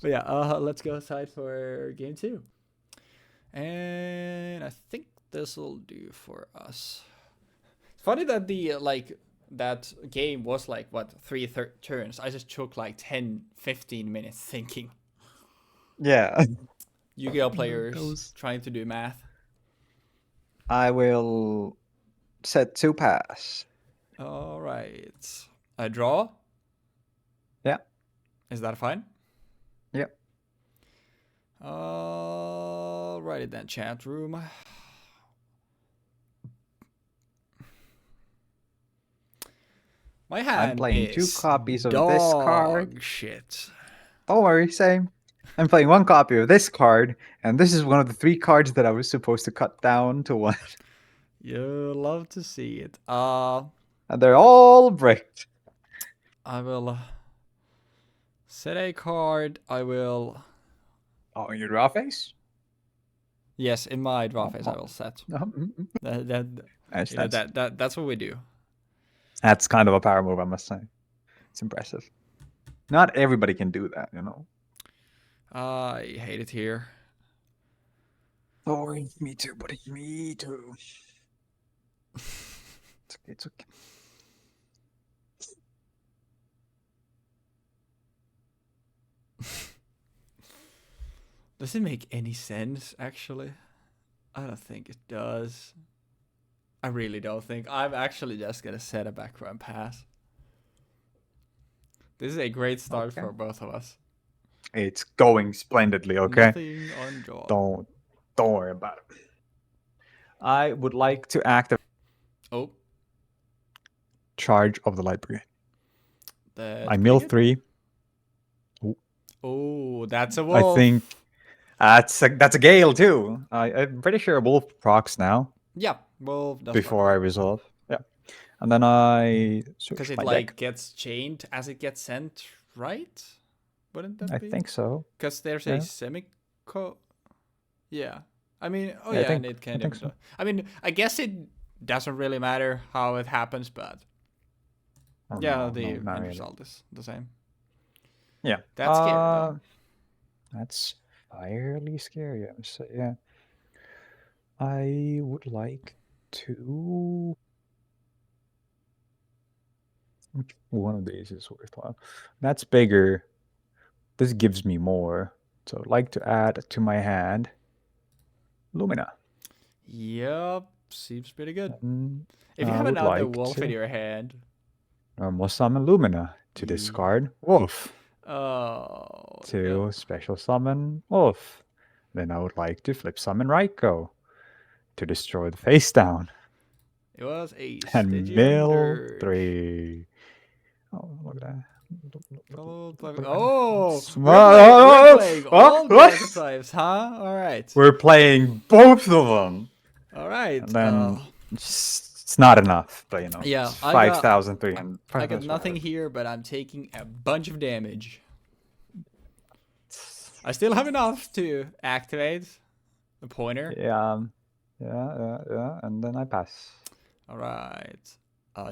But yeah, let's go aside for game 2. And I think this will do for us. It's funny that that game was like, what, 3 turns. I just took like 10, 15 minutes thinking. Yeah. Yu-Gi-Oh players trying to do math. I will set 2 pass. All right. I draw. Yeah. Is that fine? Yep. Alrighty then, chat room. My hand I'm playing is 2 copies of this card. dog shit. Don't worry, same. I'm playing 1 copy of this card, and this is one of the 3 cards that I was supposed to cut down to 1. You love to see it. And they're all bricked. I will set a card. I will. Oh, in your draw face? Yes, in my draw phase, I will set. That's what we do. That's kind of a power move, I must say. It's impressive. Not everybody can do that, you know. I hate it here. Oh, me too, buddy. Me too. It's okay. It's okay. Does it make any sense, actually? I don't think it does. I really don't think. I'm actually just gonna set a background pass. This is a great start for both of us. It's going splendidly, okay? Nothing on draw. Don't worry about it. I would like to activate Charge of the Light Brigade. I mill 3. Oh, that's a wolf. I think that's a Gale too. I'm pretty sure a wolf procs now. Yeah, wolf does before I resolve. Yeah, and then I because it like gets chained as it gets sent, right? Wouldn't that be? I think so. Because there's a semico. Yeah, I mean, and it kind of. So. I mean, I guess it doesn't really matter how it happens, but the end result is the same. Yeah, that's scary. Though. That's fairly scary. I would say. Yeah, I would like to. Which one of these is worthwhile? That's bigger. This gives me more. So I'd like to add to my hand Lumina. Yep, seems pretty good. If you have another wolf in your hand, we'll summon Lumina to discard Wolf. Oh. To special summon Wolf. Then I would like to flip summon Raiko to destroy the face down. It was Ace. And mill 3. Oh, look at that. We're playing all the archetypes, huh? All right. We're playing both of them. All right. And then it's not enough, but you know. Yeah, 5,300. I got nothing here, but I'm taking a bunch of damage. I still have enough to activate the pointer. Yeah, and then I pass. All right.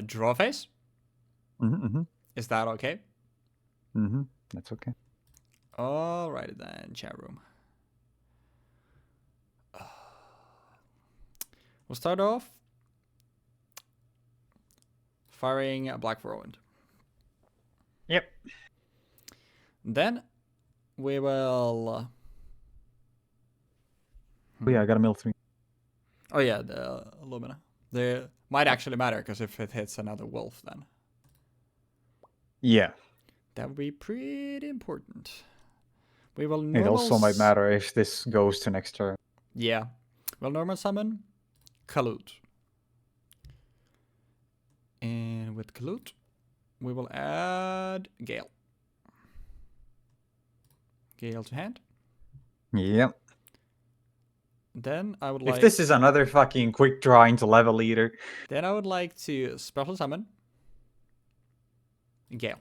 Draw face? Is that okay? That's okay. All right then, chat room. We'll start off firing a Black Whirlwind. Yep. Then we will. Oh yeah, I got a mill 3. Oh yeah, the Lumina. They might actually matter because if it hits another wolf, then. Yeah. That would be pretty important. We will. It also might matter if this goes to next turn. Yeah. We'll normal summon Kalut. with Kalut, we will add Gale. Gale to hand. Yep. Then I would like... If this is another fucking quick draw into level leader. Then I would like to special summon Gale.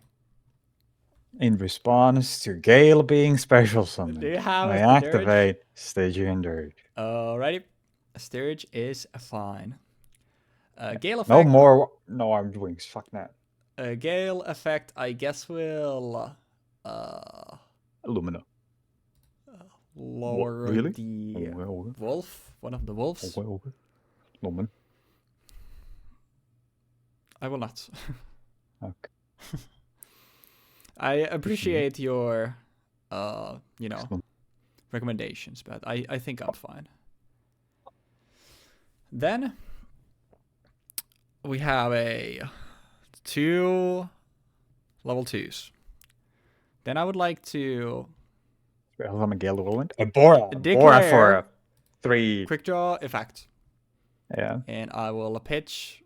In response to Gale being special summoned, Do you have I the activate Stygian Dirge. Alrighty. Sturge is fine. Gale effect. No more no armed wings. Fuck that. Gale effect, I guess will Lumina. lower Really? the Okay. wolf, one of the wolves. Okay. Lumen. I will not. Okay. I appreciate your, you know, recommendations, but I think I'm fine. Then we have a 2 level 2s. Then I would like to I'm a Gale Whirlwind. A Bora for a 3. quick draw effect. Yeah. And I will pitch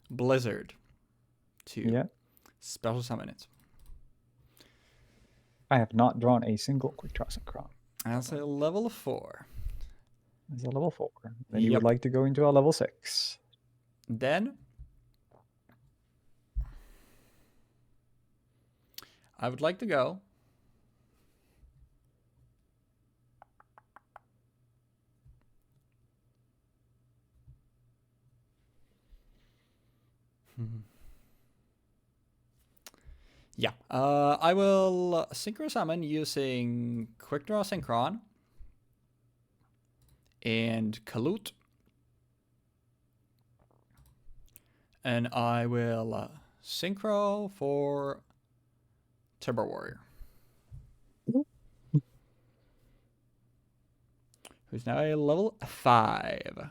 Blizzard to special summon it. I have not drawn a single quick draw synchro. That's a level 4. It's a level 4. Then you would like to go into a level 6. Then I would like to go I will synchro summon using quick draw synchron and Kalut. And I will synchro for Turbo Warrior, who's now a level 5.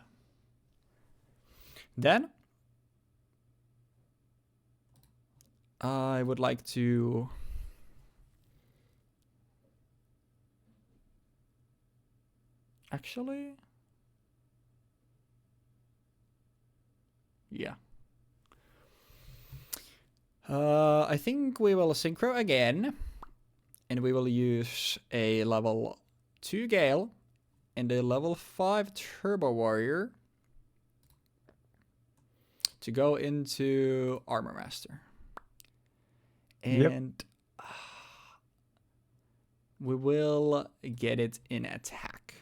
Then I would like to actually, I think we will synchro again, and we will use a level 2 Gale and a level 5 Turbo Warrior to go into Armor Master. And we will get it in attack.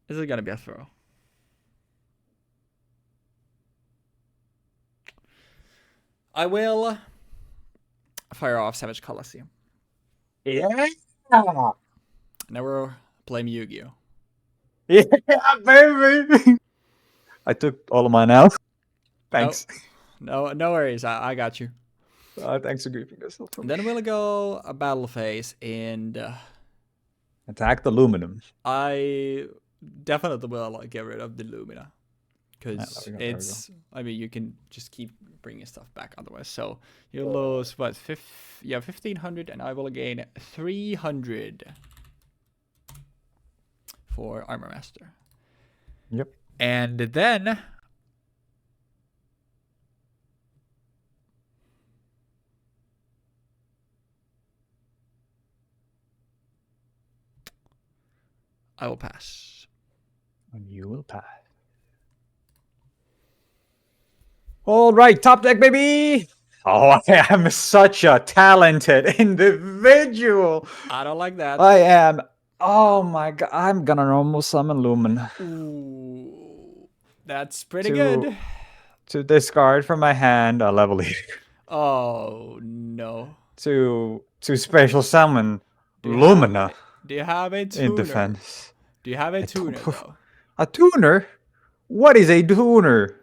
This is gonna be a throw. I will fire off Savage Colosseum. Yeah. Now we're playing Yu-Gi-Oh. Yeah, baby. I took all of mine out. Thanks. No worries. I got you. Thanks for griefing yourself. Then we'll go a battle phase and attack the aluminum. I definitely will get rid of the Lumina because it's. I mean, you can just keep bringing stuff back otherwise. So you lose what? 1500, and I will gain 300 for Armor Master. Yep. And then I will pass. And you will pass. All right, top deck, baby. Oh, I am such a talented individual. I don't like that. I am. Oh my god, I'm gonna normal summon Lumen. Ooh, that's pretty good. To discard from my hand a level leader. Oh no. To special summon Lumina. Do you have a tuner? In defense. Do you have a tuner though? A tuner? What is a tuner?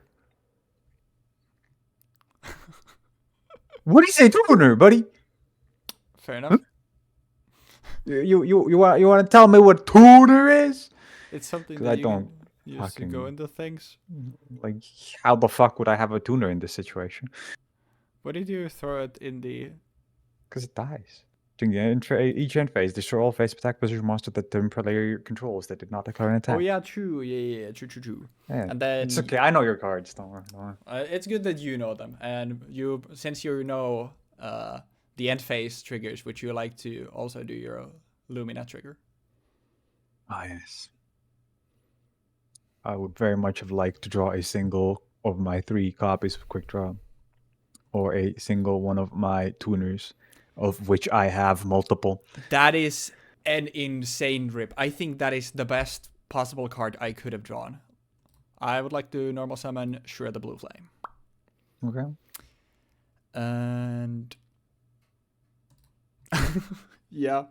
What is a tuner, buddy? Fair enough. You want to tell me what tuner is? It's something that you use to go into things. Like, how the fuck would I have a tuner in this situation? What did you throw it in the? Because it dies. During each end phase, destroy all face attack position monster that the player controls that did not declare an attack. Oh yeah, true. Yeah, true. Yeah, And then it's okay. I know your cards. Don't worry. It's good that you know them, and since you know the end phase triggers, which you like to also do your Lumina trigger. Ah, yes. I would very much have liked to draw a single of my 3 copies of Quick Draw, or a single one of my tuners, of which I have multiple. That is an insane rip. I think that is the best possible card I could have drawn. I would like to normal summon Shred the Blue Flame. Okay. And yeah,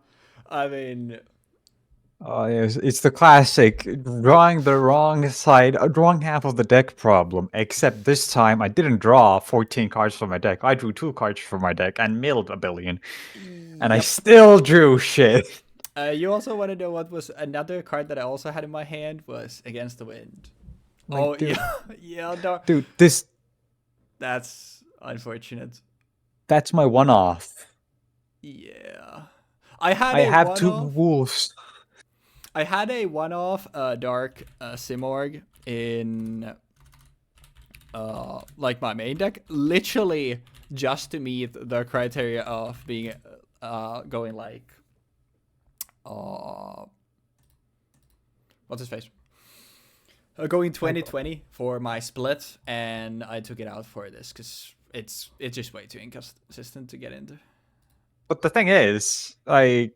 I mean, Yes, it's the classic drawing the wrong side, drawing half of the deck problem. Except this time, I didn't draw 14 cards from my deck. I drew 2 cards from my deck and milled a billion, and I still drew shit. You also want to know what was another card that I also had in my hand was Against the Wind. Like, dude, yeah, no. Dude, that's unfortunate. That's my one-off. Yeah, I have 2 wolves. I had a one-off dark Simorg in like my main deck, literally just to meet the criteria of being going like what's his face? Going 2020 for my split, and I took it out for this because it's just way too inconsistent to get into. But the thing is, like,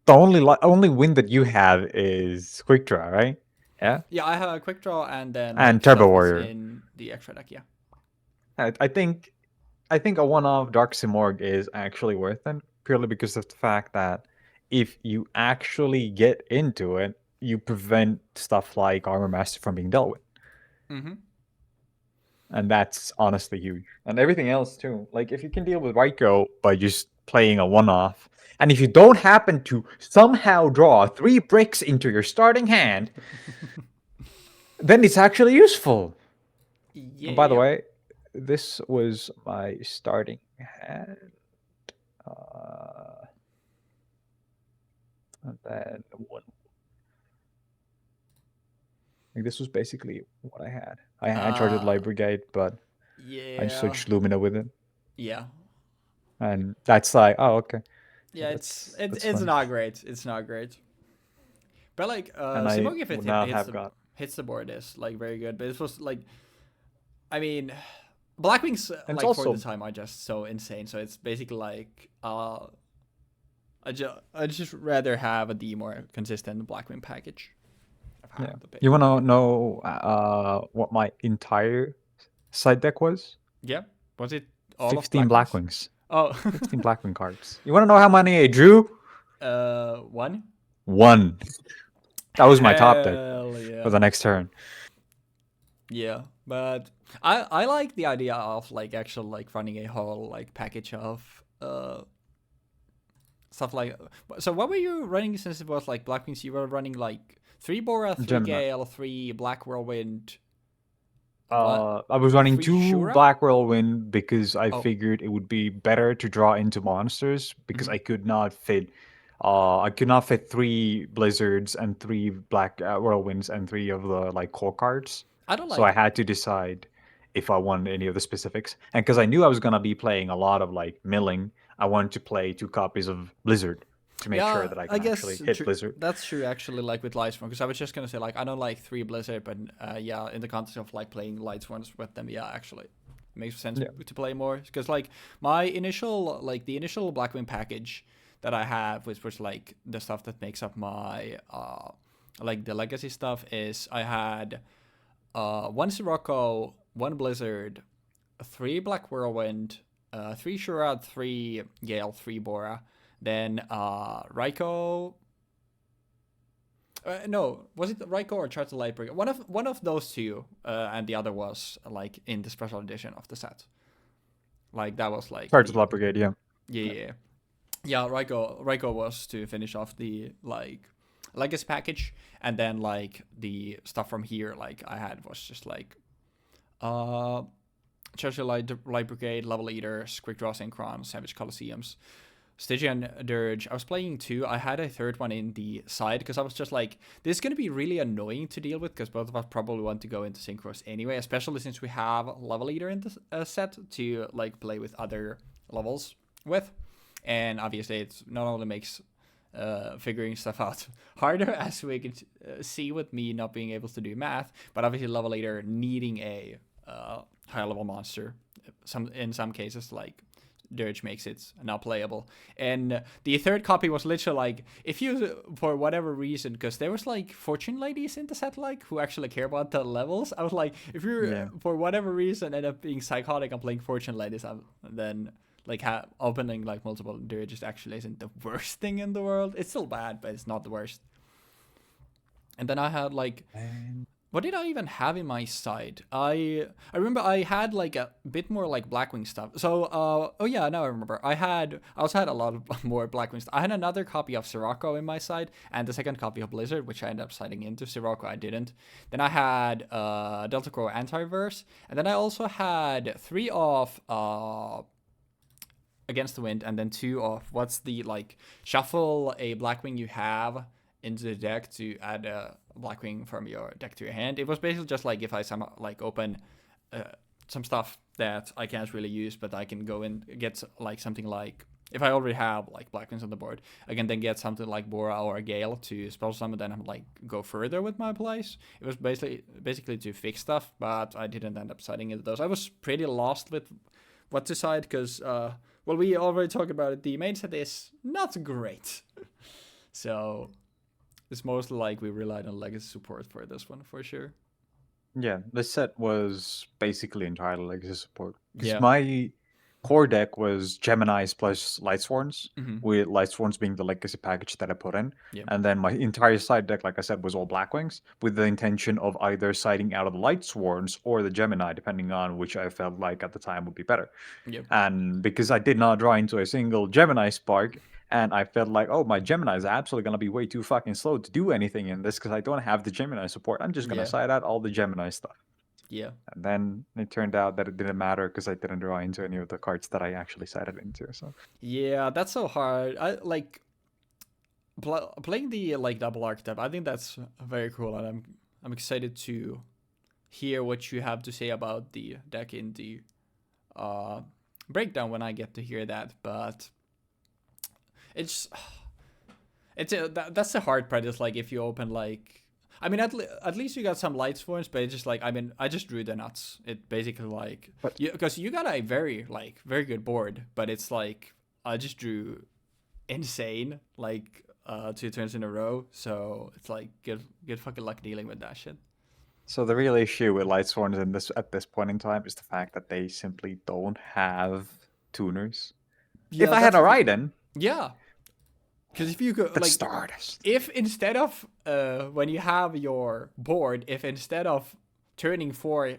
the only win that you have is Quick Draw, right? Yeah. Yeah, I have a Quick Draw and then Turbo Warrior in the extra deck. Yeah. I think a one-off Dark Simorg is actually worth it, purely because of the fact that if you actually get into it, you prevent stuff like Armor Master from being dealt with. Mm-hmm. And that's honestly huge. And everything else too. Like, if you can deal with Raiko by just playing a one-off, and if you don't happen to somehow draw 3 bricks into your starting hand, then it's actually useful. Yeah. By the way, this was my starting hand. And then one. Like, this was basically what I had. I had charged Light Brigade, but I switched Lumina with it. Yeah. And that's like, oh, okay. Yeah, it's not great. It's not great. But like, Simorg, if it hits the board, is like very good. But it was like, I mean, Blackwing's like also, for the time are just so insane. So it's basically like, I just rather have the more consistent Blackwing package. Yeah. You want to know what my entire side deck was? Yeah. Was it all 15 of Blackwings? Oh. 15 Blackwing cards. You want to know how many I drew? 1. 1. That was my top deck for the next turn. Yeah, but I like the idea of like actually like running a whole like package of stuff like. So what were you running since it was like Blackwings? You were running like 3 Bora, 3 Gemini. Gale, 3 Black Whirlwind. I was running 2 Shura? Black Whirlwind because I figured it would be better to draw into monsters because I could not fit. I could not fit 3 Blizzards and 3 Black Whirlwinds and 3 of the like core cards. So I had to decide if I wanted any of the specifics. And because I knew I was gonna be playing a lot of like milling, I wanted to play 2 copies of Blizzard to make sure that I can actually hit Blizzard. That's true, actually, like with Lightsworn, because I was just gonna say like I don't like 3 Blizzard, but yeah, in the context of like playing Lightsworns with them, yeah, actually it makes sense to play more. Because like my initial Blackwing package that I have, which was like the stuff that makes up my like the legacy stuff, is I had 1 Sirocco, 1 Blizzard, 3 Black Whirlwind, 3 Shura, 3 Gale, 3 Bora. Then Raiko. No, was it Raiko or Charter Light Brigade? One of those 2, and the other was like in the special edition of the set. Like that was like Charter Light Brigade, yeah. Yeah. Raiko was to finish off the like legacy package, and then like the stuff from here like I had was just like Treasure Light Brigade, Level Eaters, Quick Draw Synchron, Savage Colosseums, Stygian Dirge. I was playing 2. I had a third one in the side because I was just like, this is going to be really annoying to deal with because both of us probably want to go into Synchros anyway, especially since we have Level Eater in the set to like play with other levels with. And obviously it not only makes figuring stuff out harder, as we can see with me not being able to do math, but obviously Level Eater needing a higher level monster. In some cases, like Dirge makes it not playable. And the third copy was literally like, if you, for whatever reason, because there was like fortune ladies in the set, like, who actually care about the levels. I was like, if you're, for whatever reason, end up being psychotic and playing fortune ladies, then like opening like multiple Dirges actually isn't the worst thing in the world. It's still bad, but it's not the worst. And then I had like... What did I even have in my side? I remember I had like a bit more like Blackwing stuff. So oh yeah, now I remember. I also had a lot of more Blackwing stuff. I had another copy of Sirocco in my side and the second copy of Blizzard, which I ended up siding into. Sirocco I didn't. Then I had Delta Crow Antiverse, and then I also had 3 of Against the Wind, and then 2 of what's the like shuffle a Blackwing you have into the deck to add a Blackwing from your deck to your hand. It was basically just like if I somehow like open some stuff that I can't really use, but I can go and get like something like, if I already have like Blackwings on the board, I can then get something like Bora or a Gale to spell summon, then I'm like go further with my plays. It was basically to fix stuff, but I didn't end up siding into those. I was pretty lost with what to side because well, we already talked about it. The main set is not great. So it's mostly like we relied on legacy support for this one, for sure. Yeah, this set was basically entirely legacy support. Because my core deck was Geminis plus Lightsworns, with Lightsworns being the legacy package that I put in. And then my entire side deck, like I said, was all Blackwings, with the intention of either siding out of the Lightsworns or the Gemini, depending on which I felt like at the time would be better. And because I did not draw into a single Gemini Spark, and I felt like, oh, my Gemini is absolutely going to be way too fucking slow to do anything in this because I don't have the Gemini support. I'm just going to side out all the Gemini stuff. Yeah. And then it turned out that it didn't matter because I didn't draw into any of the cards that I actually sided into. So yeah, that's so hard. I like playing the like double archetype. I think that's very cool, and I'm excited to hear what you have to say about the deck in the breakdown when I get to hear that. But that's the hard part. Is like if you open like, I mean, at least you got some Lightsworns, but it's just like, I mean, I just drew the nuts. It basically like, because you got a very good board, but it's like I just drew insane like 2 turns in a row. So it's like good fucking luck dealing with that shit. So the real issue with Lightsworns at this point in time is the fact that they simply don't have tuners. Yeah, if I had a Raiden, because if you could like Stardust. If instead of when you have your board, if instead of turning 4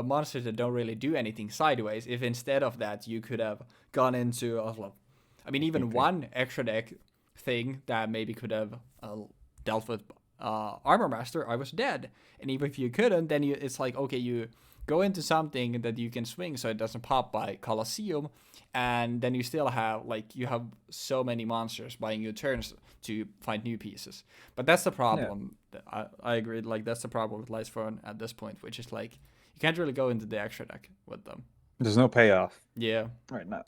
monsters that don't really do anything sideways, if instead of that you could have gone into I mean even one extra deck thing that maybe could have dealt with Armor Master, I was dead. And even if you couldn't, then it's like, okay, you go into something that you can swing so it doesn't pop by Colosseum, and then you still have you have so many monsters buying you turns to find new pieces. But that's the problem. Yeah. I agree. Like that's the problem with Lightsworn at this point, which is like you can't really go into the extra deck with them. There's no payoff. Yeah. Right now.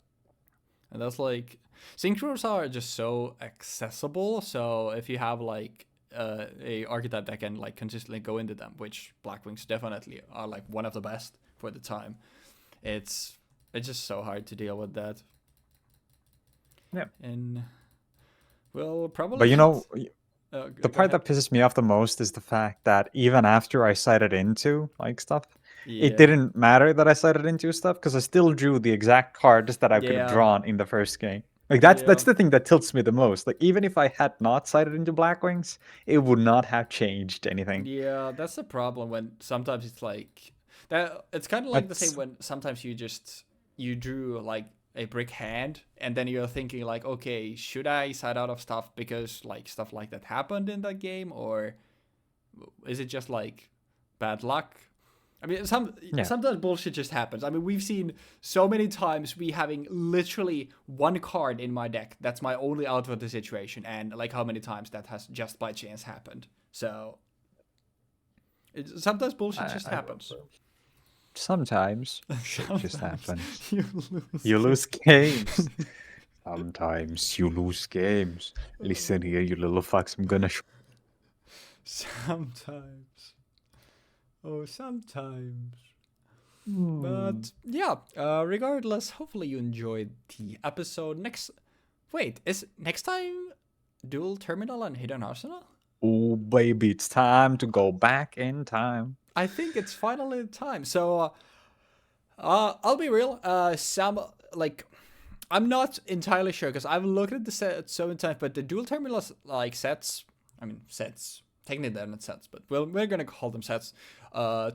And that's like synchros are just so accessible. So if you have like a archetype that can like consistently go into them, which Blackwings definitely are like one of the best for the time, it's just so hard to deal with that. Yeah. And well, probably. But you know, the part that pisses me off the most is the fact that even after I sided into like stuff, it didn't matter that I sided into stuff because I still drew the exact cards that I could have drawn in the first game. Like that's the thing that tilts me the most. Like even if I had not sided into Blackwings, it would not have changed anything. Yeah, that's the problem when sometimes it's like that. It's kind of like the same when sometimes you drew like a brick hand and then you're thinking like, okay, should I side out of stuff because like stuff like that happened in that game, or is it just like bad luck? I mean, sometimes bullshit just happens. I mean, we've seen so many times we having literally one card in my deck. That's my only out of the situation. And like how many times that has just by chance happened. So sometimes bullshit just happens. Sometimes shit just happens. You lose games. Sometimes you lose games. Listen here, you little fucks. I'm gonna. Sometimes. Oh, sometimes. But yeah, regardless, hopefully you enjoyed the episode. Is next time Duel Terminal and Hidden Arsenal? Oh, baby, it's time to go back in time. I think it's finally time. So, I'll be real. I'm not entirely sure because I've looked at the set so many times, but the Duel Terminal sets. Technically they're not sets, but we're gonna call them sets.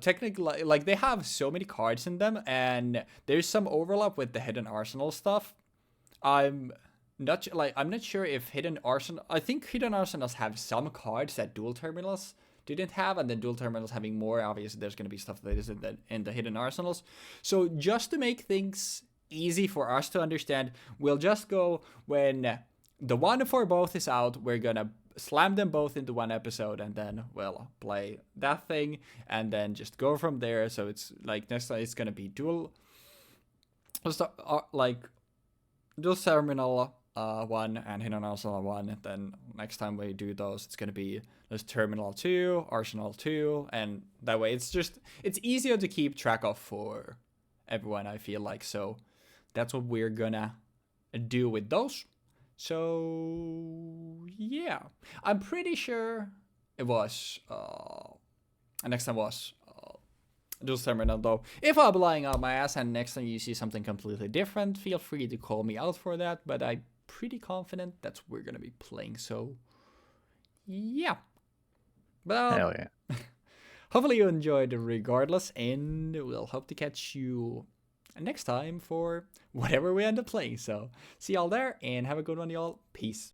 Technically, like they have so many cards in them, and there's some overlap with the Hidden Arsenal stuff. I'm not sure if Hidden Arsenal. I think Hidden Arsenals have some cards that Duel Terminals didn't have, and then Duel Terminals having more. Obviously, there's gonna be stuff that isn't in the Hidden Arsenals. So just to make things easy for us to understand, we'll just go when the one for both is out. We're gonna slam them both into one episode, and then we'll play that thing, and then just go from there. So it's like next time it's gonna be Duel Terminal 1 and Hidden Arsenal 1. And then next time we do those, it's gonna be there's Terminal 2, Arsenal 2, and that way it's easier to keep track of for everyone, I feel like. So that's what we're gonna do with those. So yeah, I'm pretty sure it was next time was Duel Terminal though. If I'm lying on my ass and next time you see something completely different, feel free to call me out for that, but I'm pretty confident that's what we're gonna be playing. So yeah, but hell yeah. Hopefully you enjoyed regardless, and we'll hope to catch you next time for whatever we end up playing. So see y'all there, and have a good one, y'all. Peace.